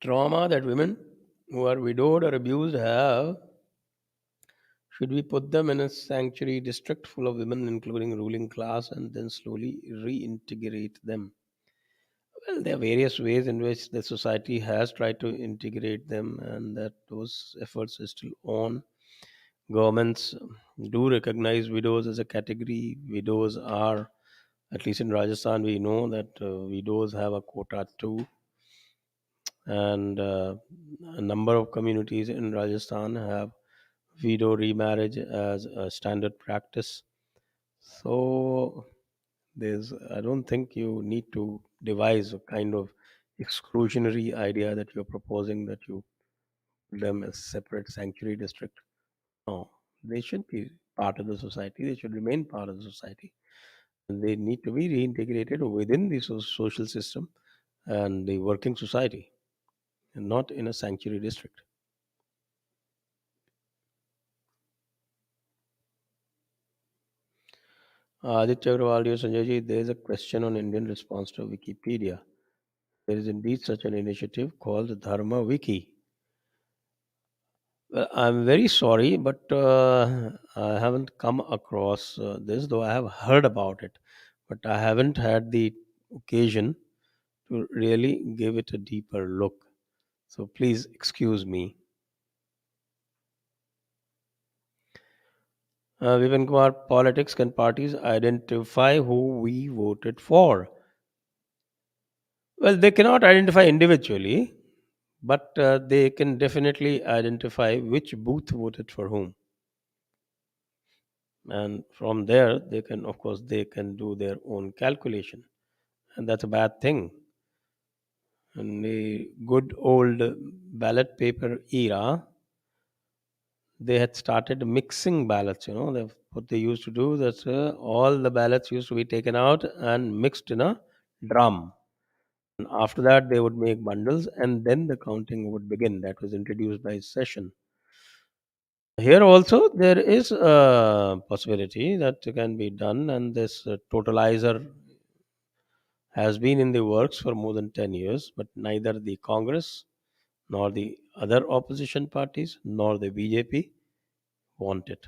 trauma that women who are widowed or abused have, should we put them in a sanctuary district full of women, including ruling class, and then slowly reintegrate them? Well, there are various ways in which the society has tried to integrate them, and that those efforts are still on. Governments do recognize widows as a category. Widows are, at least in Rajasthan, we know that widows have a quota too, and a number of communities in Rajasthan have widow remarriage as a standard practice. So I don't think you need to devise a kind of exclusionary idea that you're proposing that you put them as separate sanctuary district. No, they should be part of the society. They should remain part of the society. And they need to be reintegrated within the social system and the working society, and not in a sanctuary district. Aditya Agrawal, dear Sanjay ji, there is a question on Indian response to Wikipedia. There is indeed such an initiative called Dharma Wiki. Well, I'm very sorry, but I haven't come across this, though I have heard about it. But I haven't had the occasion to really give it a deeper look. So please excuse me. Vipin Kumar, politics can parties identify who we voted for? Well, they cannot identify individually, but they can definitely identify which booth voted for whom. And from there, they can, of course, they can do their own calculation. And that's a bad thing. In the good old ballot paper era, they had started mixing ballots. What they used to do that all the ballots used to be taken out and mixed in a drum. And after that, they would make bundles, and then the counting would begin. That was introduced by session. Here also, there is a possibility that can be done, and this totalizer has been in the works for more than 10 years, but neither the Congress nor the other opposition parties nor the BJP want it,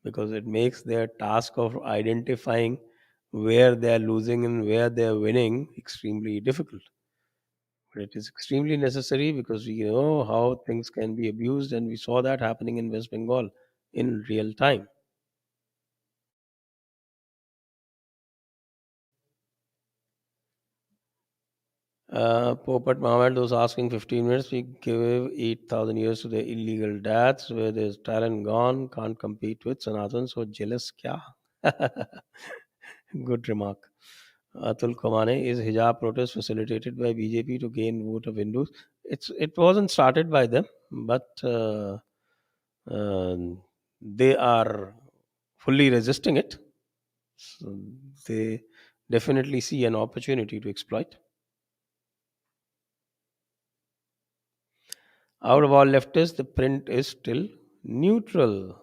because it makes their task of identifying where they are losing and where they are winning extremely difficult. But it is extremely necessary because we know how things can be abused, and we saw that happening in West Bengal in real time. Popat Mohammed was asking 15 minutes. We give 8,000 years to the illegal dads where there's talent gone, can't compete with Sanatan. So jealous kya? Good remark. Atul Kamane, is hijab protest facilitated by BJP to gain vote of Hindus? It wasn't started by them, but uh, they are fully resisting it. So they definitely see an opportunity to exploit. Out of all leftists, the print is still neutral.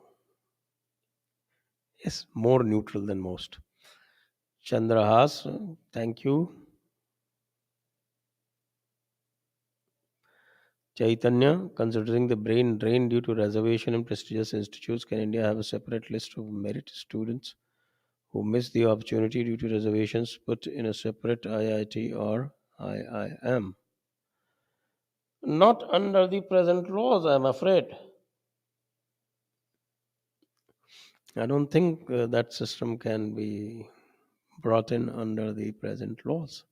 Yes, more neutral than most. Chandrahas, thank you. Chaitanya, considering the brain drain due to reservation in prestigious institutes, can India have a separate list of merit students who miss the opportunity due to reservations put in a separate IIT or IIM? Not under the present laws, I'm afraid. I don't think that system can be brought in under the present laws.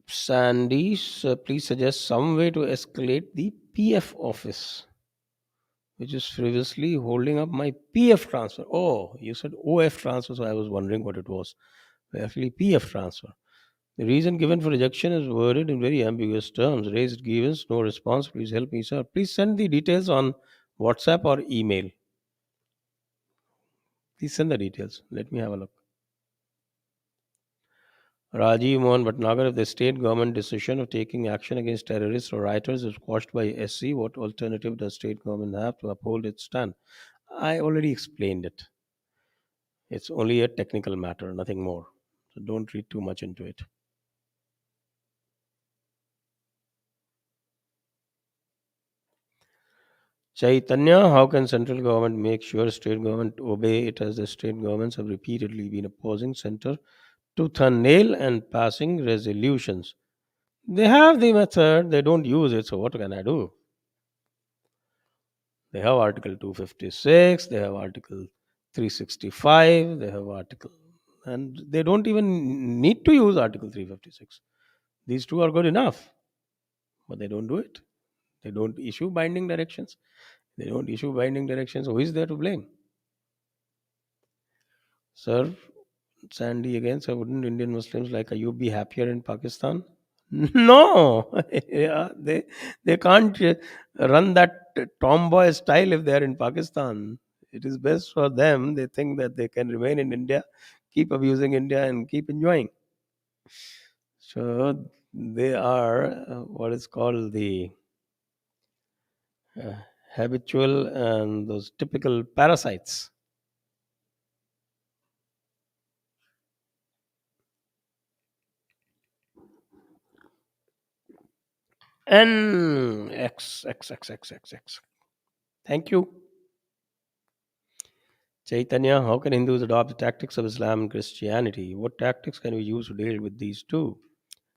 Sandy, please suggest some way to escalate the PF office, which is previously holding up my PF transfer. Oh, you said OF transfer, so I was wondering what it was. Actually, PF transfer. The reason given for rejection is worded in very ambiguous terms. Raised grievance, no response. Please help me, sir. Please send the details on WhatsApp or email. Please send the details. Let me have a look. Rajiv Mohan Bhatnagar, if the state government decision of taking action against terrorists or rioters is quashed by SC, what alternative does state government have to uphold its stand? I already explained it. It's only a technical matter, nothing more. So don't read too much into it. Chaitanya, how can central government make sure state government obey it as the state governments have repeatedly been opposing center tooth and nail and passing resolutions? They have the method, they don't use it, so what can I do? They have Article 256, they have Article 365, they have Article, and they don't even need to use Article 356. These two are good enough, but they don't do it. They don't issue binding directions. They don't issue binding directions. Who is there to blame? Sir, Sandy again, sir, wouldn't Indian Muslims like Ayub be happier in Pakistan? No, yeah, they can't run that tomboy style if they are in Pakistan. It is best for them. They think that they can remain in India, keep abusing India, and keep enjoying. So they are what is called the uh, habitual and those typical parasites. N X X X X X X. Thank you. Chaitanya, how can Hindus adopt the tactics of Islam and Christianity? What tactics can we use to deal with these two?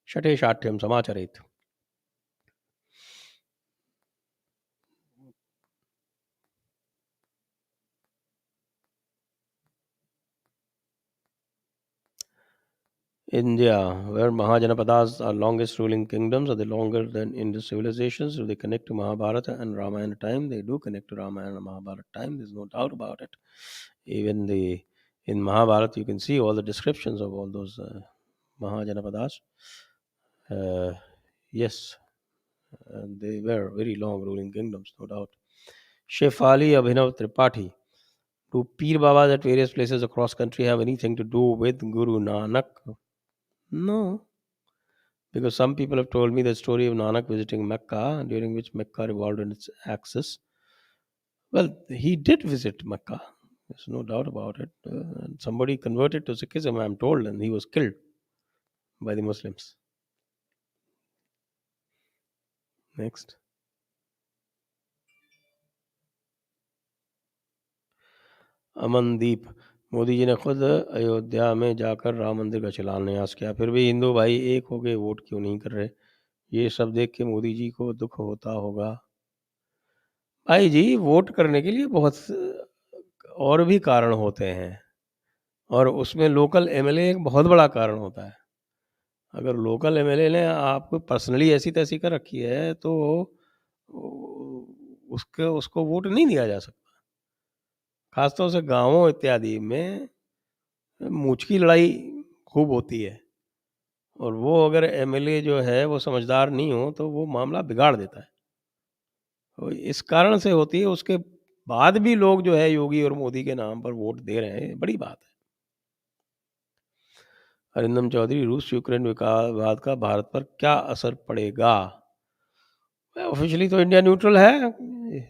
Shate Shatyam Samacharit. India, where Mahajanapadas are longest ruling kingdoms, are they longer than Indus civilizations? Do they connect to Mahabharata and Ramayana time? They do connect to Ramayana and Mahabharata time. There's no doubt about it. Even the in Mahabharata, you can see all the descriptions of all those Mahajanapadas. Uh, yes, and they were very long ruling kingdoms, no doubt. Shefali Abhinav Tripathi. Do Peer Babas at various places across country have anything to do with Guru Nanak? No, because some people have told me the story of Nanak visiting Mecca, during which Mecca revolved on its axis. Well, he did visit Mecca. There's no doubt about it. And somebody converted to Sikhism, I'm told, and he was killed by the Muslims. Next. Amandeep Modi ji ने खुद अयोध्या में जाकर राम मंदिर का शिलान्यास किया फिर भी हिंदू भाई एक हो गए वोट क्यों नहीं कर रहे ये सब देख के मोदी जी को दुख होता होगा भाई जी वोट करने के लिए बहुत और भी कारण होते हैं और उसमें लोकल एमएलए एक बहुत बड़ा कारण होता है अगर लोकल एमएलए ने आपको पर्सनली ऐसी तैसी कर रखी है तो उसके उसको वोट नहीं दिया जा सकता खासतौर से गांवों इत्यादि में मूछ की लड़ाई खूब होती है और वो अगर एमएलए जो है वो समझदार नहीं हो तो वो मामला बिगाड़ देता है तो इस कारण से होती है उसके बाद भी लोग जो है योगी और मोदी के नाम पर वोट दे रहे हैं बड़ी बात है अरिंदम चौधरी रूस यूक्रेन विवाद का भारत पर क्या असर पड़ेगा ऑफिशियली तो इंडिया न्यूट्रल है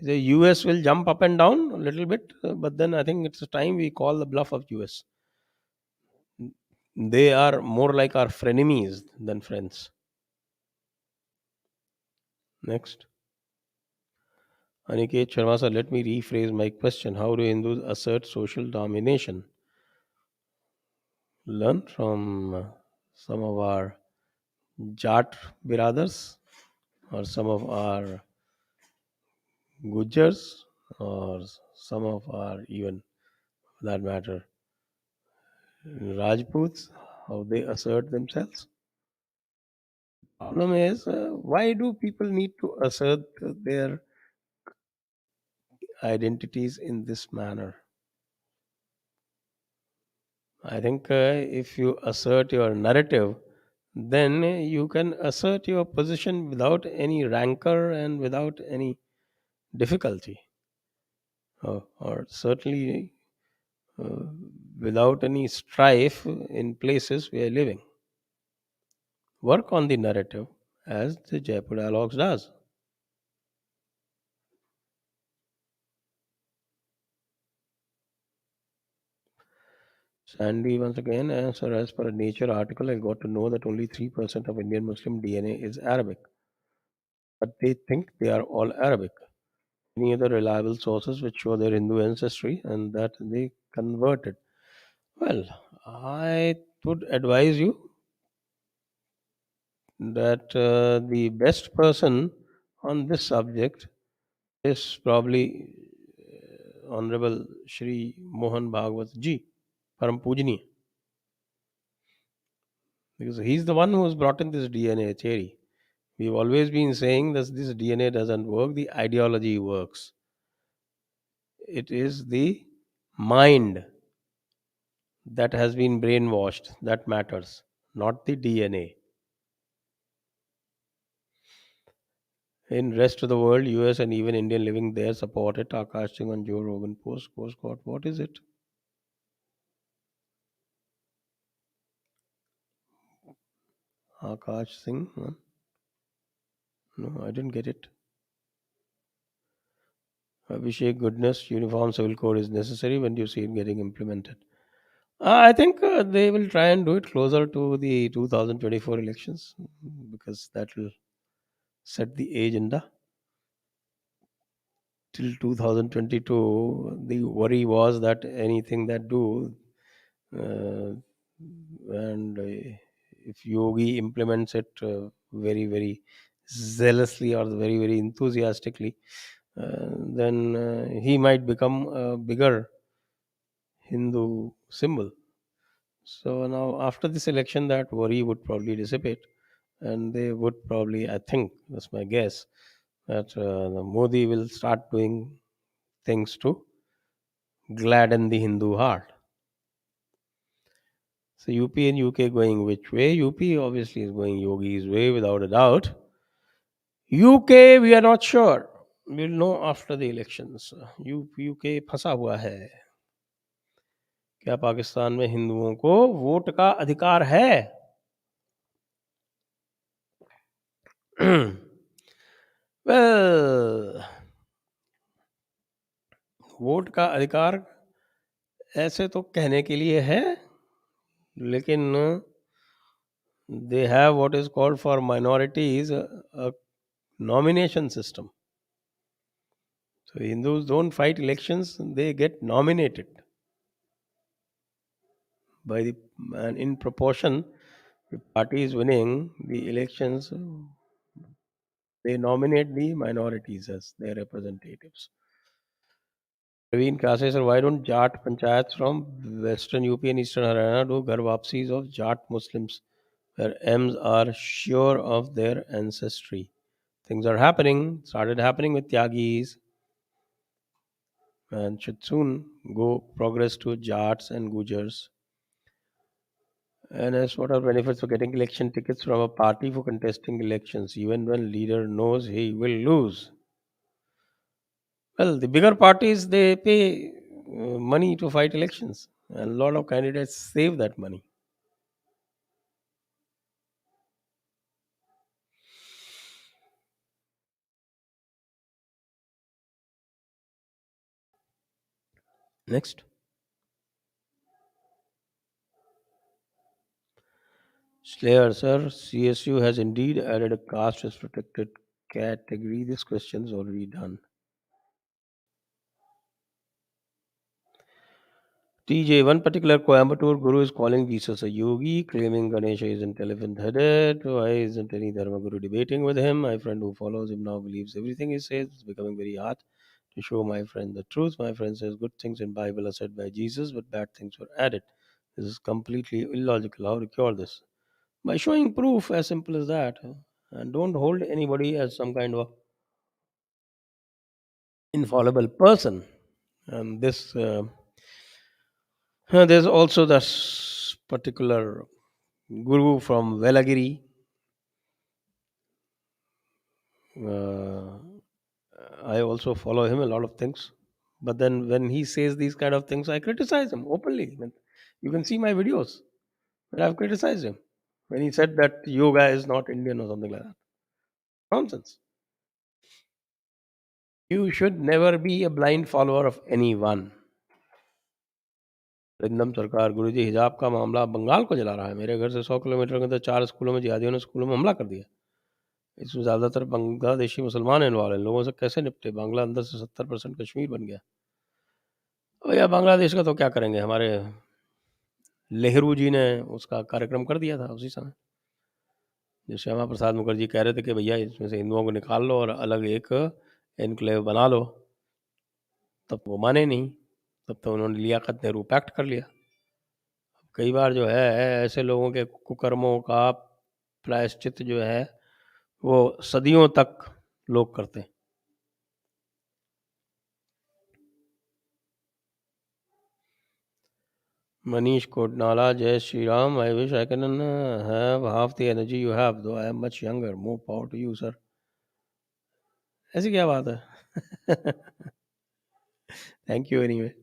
the US will jump up and down a little bit, but then I think it's time we call the bluff of US. They are more like our frenemies than friends. Next. Aniket Sharma sir, let me rephrase my question. How do Hindus assert social domination? Learn from some of our Jat biraders or some of our Gujars or some of our even for that matter Rajputs, how they assert themselves. Problem is, why do people need to assert their identities in this manner? I think if you assert your narrative, then you can assert your position without any rancor and without any difficulty, or certainly uh, without any strife in places we are living. Work on the narrative as the Jaipur Dialogues does. Sandy once again answer as per a Nature article, I got to know that only 3% of Indian Muslim DNA is Arabic, but they think they are all Arabic. Any other reliable sources which show their Hindu ancestry and that they converted? Well, I would advise you that the best person on this subject is probably Honorable Shri Mohan Bhagwat ji, Param Pujaniya, because he's the one who's brought in this DNA theory. We've always been saying that this DNA doesn't work, the ideology works. It is the mind that has been brainwashed that matters, not the DNA. In rest of the world, US and even Indian living there support it. Akash Singh on Joe Rogan post God. What is it? Akash Singh? Huh? No, I didn't get it. Abhishek, goodness, uniform civil code is necessary. When do you see it getting implemented? I think they will try and do it closer to the 2024 elections, because that will set the agenda. Till 2022, the worry was that anything that do, uh, and if Yogi implements it very, very zealously or very, very enthusiastically, then he might become a bigger Hindu symbol. So now, after this election, that worry would probably dissipate, and they would probably, I think, that's my guess, that the Modi will start doing things to gladden the Hindu heart. So UP and UK going which way? UP obviously is going Yogi's way without a doubt. UK we are not sure. We'll know after the elections. UK फंसा हुआ है. क्या पाकिस्तान में हिंदुओं को vote का अधिकार है? well, वोट का अधिकार ऐसे तो कहने के लिए है, लेकिन they have what is called for minorities a nomination system. So Hindus don't fight elections; they get nominated by the, and in proportion the party is winning the elections. They nominate the minorities as their representatives. Praveen Kase sir, why don't Jat panchayats from Western UP and Eastern Haryana do ghar wapsis of Jat Muslims, where M's are sure of their ancestry? Things are happening, started happening with Tyagis, and should soon go progress to Jats and Gujars. And as what are benefits for getting election tickets from a party for contesting elections, even when leader knows he will lose? Well, the bigger parties they pay money to fight elections, and a lot of candidates save that money. Next, Slayer sir, CSU has indeed added a caste as protected category. This question is already done. TJ, one particular Coimbatore guru is calling Jesus a yogi, claiming Ganesha isn't elephant headed. Why isn't any Dharma guru debating with him? My friend who follows him now believes everything he says. It's becoming very hard to show my friend the truth. My friend says good things in Bible are said by Jesus, but bad things were added. This is completely illogical. How to cure this? By showing proof, as simple as that. And don't hold anybody as some kind of infallible person. And this there's also this particular Guru from Velagiri. Uh, I also follow him a lot of things. But then when he says these kind of things, I criticize him openly. You can see my videos where I've criticized him. When he said that yoga is not Indian or something like that. Nonsense. You should never be a blind follower of anyone. वृंदम सरकार गुरुजी हिजाब का मामला बंगाल को जला रहा है। मेरे घर से 100 किलोमीटर के अंदर 4 स्कूलों में जिहादियों ने स्कूलों में हमला कर दिया। इसमें ज़्यादातर बांग्लादेशी मुसलमान इन्वॉल्व हैं। लोगों से कैसे निपटे? बांग्ला अंदर से 70% कश्मीर बन गया। भैया बांग्लादेश का तो क्या करेंगे? हमारे नेहरू जी ने उसका कार्यक्रम कर दिया था उसी समय। जो श्यामा प्रसाद मुखर्जी कह रहे थे कि भैया इसमें से हिंदुओं को निकाल लो और अलग एक एनक्लेव बना लो, तब वो माने नहीं। तब तो उन्होंने लियाकत नेहरू पैक्ट कर लिया। कई बार जो है ऐसे लोगों के कुकर्मों का प्रायश्चित जो है वो सदियों तक लोग करते हैं। Manish Kodnala, Jai Shri Ram. I wish I can have half the energy you have, though I am much younger. More power to you, sir. ऐसी क्या बात है? Thank you anyway.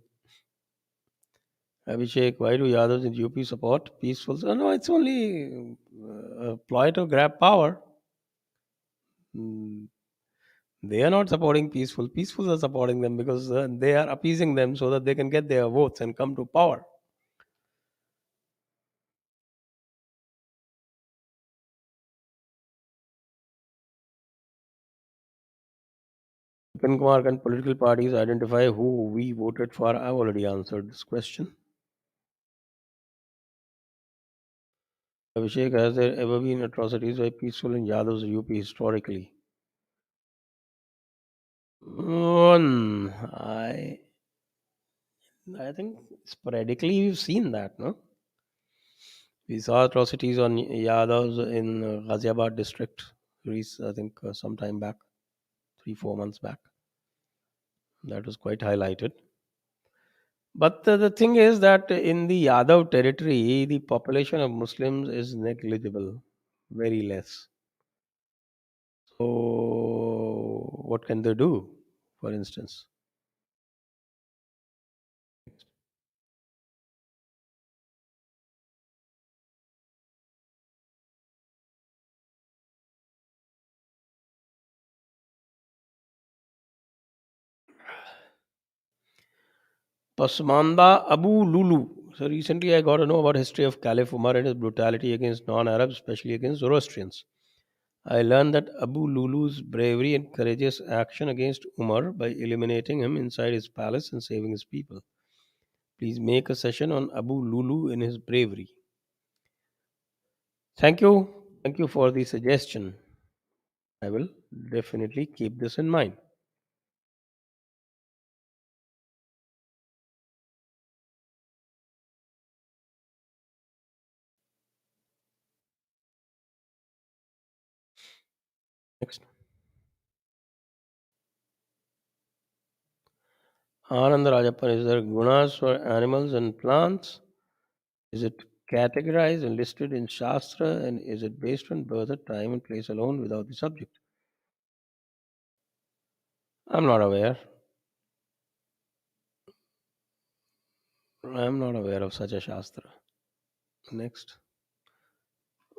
Abhishek, why do Yadavs in UP support peaceful? No, it's only a ploy to grab power. Mm, They are not supporting peaceful. Peaceful are supporting them because they are appeasing them so that they can get their votes and come to power. Vipin Kumar, can political parties identify who we voted for? I've already answered this question. Abhishek, has there ever been atrocities by peaceful in Yadav's UP historically? I think sporadically we've seen that, no? We saw atrocities on Yadavs in Ghaziabad district, I think some time back, 3 4 months back. That was quite highlighted. But the thing is that in the Yadav territory, the population of Muslims is negligible, very less. So, what can they do, for instance? Pasmanda Abu Lulu. So recently I got to know about history of Caliph Umar and his brutality against non-Arabs, especially against Zoroastrians. I learned that Abu Lulu's bravery and courageous action against Umar by eliminating him inside his palace and saving his people. Please make a session on Abu Lulu and his bravery. Thank you. Thank you for the suggestion. I will definitely keep this in mind. Next. Anand Rajappan, is there gunas for animals and plants? Is it categorized and listed in Shastra, and is it based on birth, time, and place alone without the subject? I'm not aware. I'm not aware of such a Shastra. Next.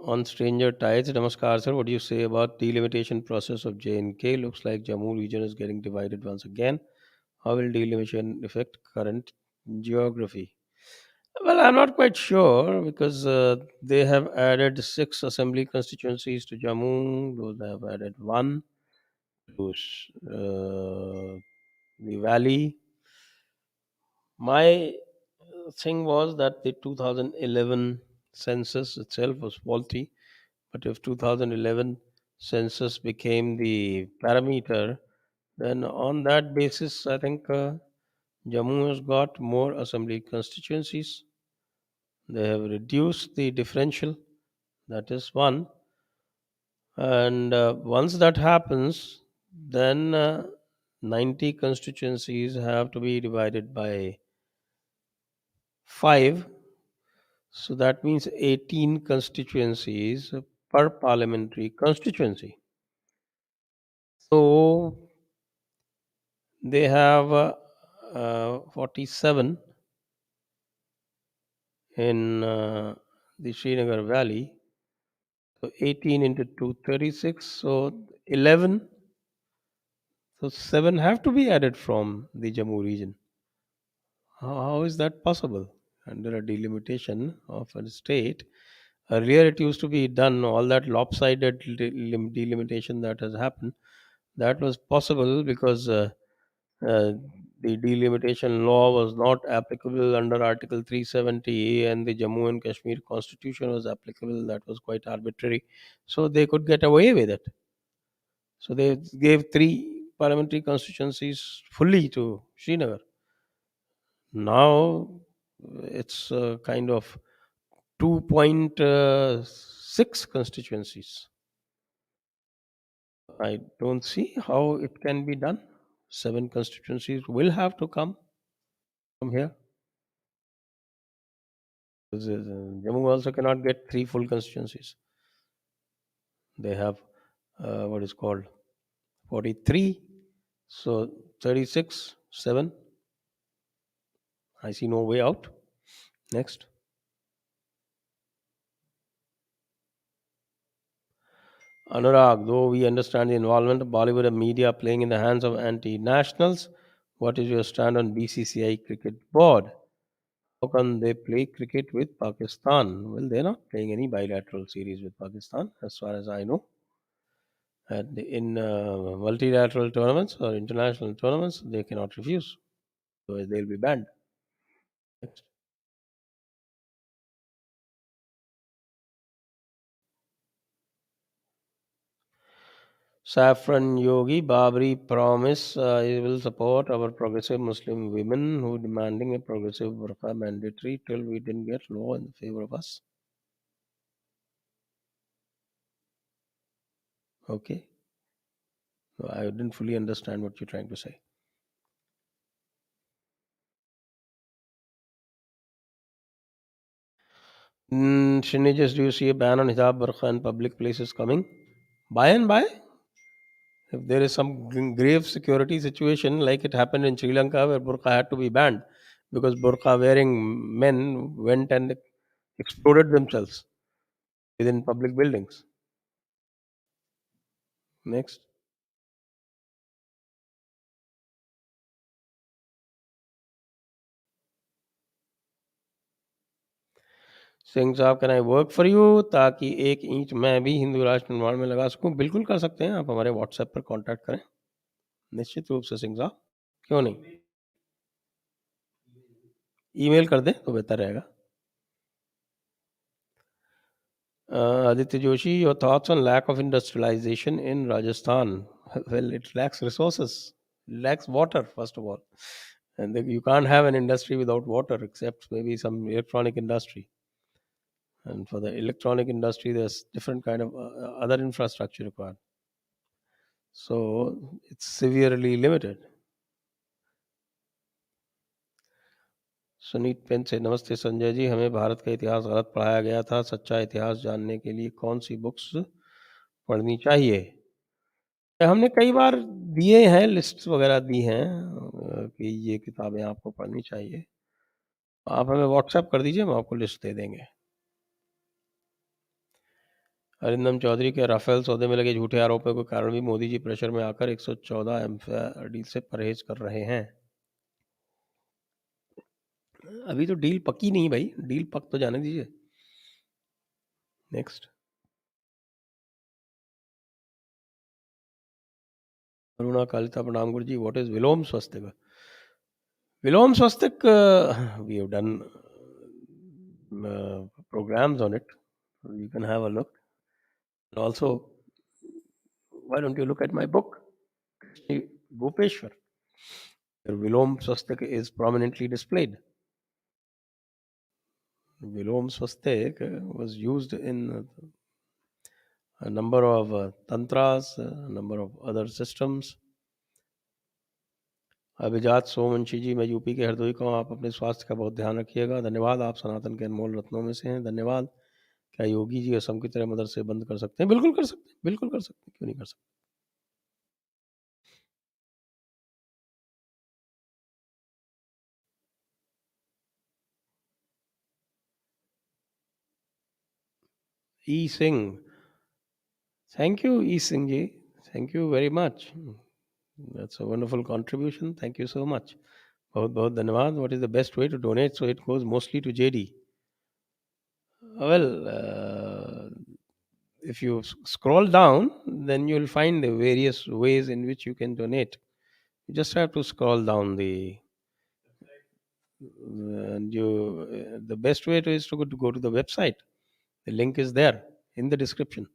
On stranger tides, Namaskar sir, what do you say about delimitation process of J&K? Looks like Jammu region is getting divided once again. How will delimitation affect current geography? Well, I'm not quite sure because they have added 6 assembly constituencies to Jammu. Those have added one to the valley. My thing was that the 2011 census itself was faulty, but if 2011 census became the parameter, then on that basis, I think Jammu has got more assembly constituencies. They have reduced the differential. That is one. And once that happens, then 90 constituencies have to be divided by 5. So that means 18 constituencies per parliamentary constituency. So they have 47 in the Srinagar Valley. So 18 into 2, 36. So 11. So 7 have to be added from the Jammu region. How is that possible? Under a delimitation of a state, earlier it used to be done, all that lopsided delimitation that has happened, that was possible because uh, the delimitation law was not applicable under Article 370, and the Jammu and Kashmir constitution was applicable. That was quite arbitrary. So they could get away with it. So they gave three parliamentary constituencies fully to Srinagar. Now it's kind of 2.6 constituencies. I don't see how it can be done. Seven constituencies will have to come from here. Because, Jammu also cannot get three full constituencies. They have what is called 43. So 36, 7. I see no way out. Next. Anurag, though we understand the involvement of Bollywood and media playing in the hands of anti nationals, what is your stand on BCCI cricket board? How can they play cricket with Pakistan? Well, they're not playing any bilateral series with Pakistan, as far as I know. And in multilateral tournaments or international tournaments, they cannot refuse. So they'll be banned. Next. Saffron Yogi Babri promise he will support our progressive Muslim women who demanding a progressive burqa mandatory till we didn't get law in favor of us. Okay. No, I didn't fully understand what you're trying to say. Shinajas, do you see a ban on hijab burqa in public places coming? By and by, if there is some grave security situation like it happened in Sri Lanka where burqa had to be banned because burqa wearing men went and exploded themselves within public buildings. Next. Singh साहब can I work for you ताकि एक inch मैं भी हिंदू राष्ट्र निर्माण में लगा सकूं? बिल्कुल कर सकते हैं, आप हमारे व्हाट्सएप पर कांटेक्ट करें, निश्चित रूप से सिंह साहब, क्यों नहीं? ईमेल कर दें तो बेहतर रहेगा. Aditya Joshi, your thoughts on lack of industrialization in Rajasthan? Well, it lacks resources, it lacks water, first of all. And you can't have an industry without water, except maybe some electronic industry. And for the electronic industry, there's different kind of other infrastructure required. So it's severely limited. Sunit pen से नमस्ते संजय जी, हमें भारत का इतिहास गलत पढ़ाया गया था. सच्चा इतिहास जानने के लिए कौन सी बुक्स पढ़नी चाहिए? हमने कई बार दिए हैं, लिस्ट्स वगैरह दी हैं कि ये किताबें आपको पढ़नी चाहिए. आप हमें व्हाट्सएप कर दीजिए, हम आपको लिस्ट दे देंगे. अरिंदम चौधरी के राफेल सौदे में लगे झूठे आरोपों के कारण भी मोदी जी प्रेशर में आकर 114 डील से परहेज कर रहे हैं. अभी तो डील पक्की नहीं भाई, डील पक तो जाने दीजिए. नेक्स्ट. अरुणा कालिता प्रणाम Guru ji, what is Vilom Swastik? Vilom Swastik, we have done programs on it. You can have a look. And also, why don't you look at my book, Bhupeshwar? Where Vilom Swastik is prominently displayed. Vilom Swastik was used in a number of tantras, a number of other systems. अभिजात सोमवंशी जी, मैं UP के हरदोई का हूँ। आप अपने स्वास्थ्य का बहुत ध्यान रखिएगा। धन्यवाद, आप सनातन के अनमोल रत्नों में से हैं। धन्यवाद। क्या योगी जी असम की तरह मदरसे बंद कर सकते हैं? बिल्कुल कर सकते हैं, बिल्कुल कर सकते हैं, क्यों नहीं कर सकते। E Singh, thank you E Singh ji, thank you very much. That's a wonderful contribution, thank you so much. बहुत बहुत धन्यवाद। What is the best way to donate so it goes mostly to JD? Well, if you scroll down, then you'll find the various ways in which you can donate. You just have to scroll down and the best way to is to go to the website. The link is there in the description,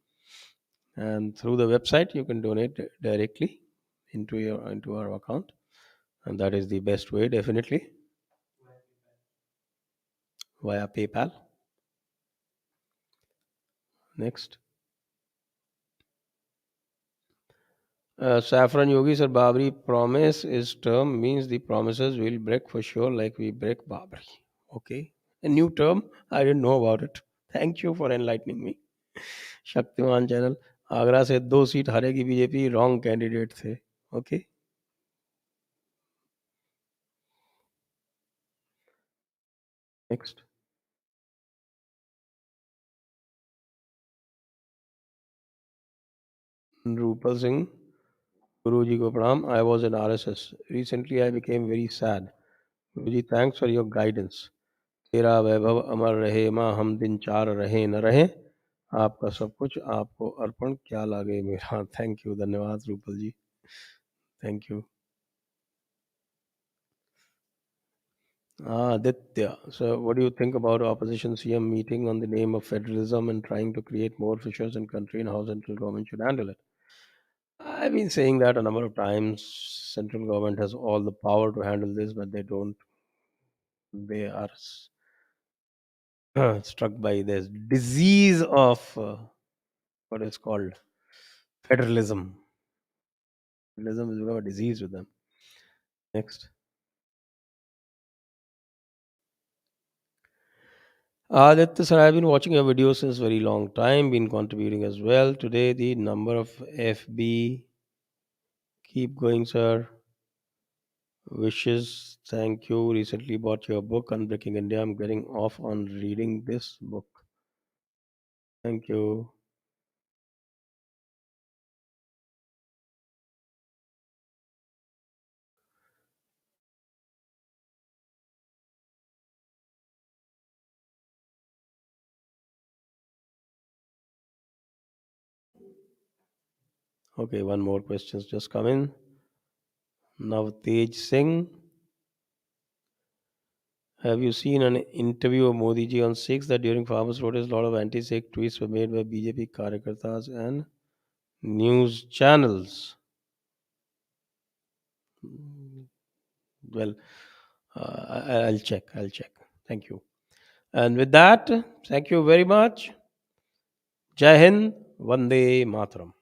and through the website you can donate directly into our account, and that is the best way, definitely, via PayPal. Next. Saffron Yogi sir, Babri promise is term means the promises will break for sure, like we break Babri. Okay, a new term. I didn't know about it. Thank you for enlightening me. Shaktimaan channel, Agra से 2 seat हारेगी BJP, wrong candidate थे. Okay, next. Rupal Singh, Guru ji को प्रणाम. I was in RSS. Recently I became very sad. Guru ji, thanks for your guidance. तेरा वैभव अमर रहे, माँ हम दिन चार रहे न रहे, आपका सब कुछ आपको अर्पण, क्या लागे मेरा. थैंक यू, धन्यवाद Rupal ji, thank you. Aditya, so what do you think about opposition CM meeting on the name of federalism and trying to create more fissures in country, and how central government should handle it? I've been saying that a number of times. Central government has all the power to handle this, but they don't. They are struck by this disease of what is called federalism. Federalism has become a disease with them. Next. Aditya sir, I've been watching your videos since very long time, been contributing as well. Today the number of FB, keep going sir. Wishes, thank you. Recently bought your book, Unbreaking India. I'm getting off on reading this book. Thank you. Okay, one more question's just come in. Navtej Singh, have you seen an interview of Modi ji on 6 that during farmers' protest, a lot of anti-Sikh tweets were made by BJP Karyakartas and news channels? Mm, Well, I'll check. I'll check. Thank you. And with that, thank you very much. Jai Hind, Vande Mataram.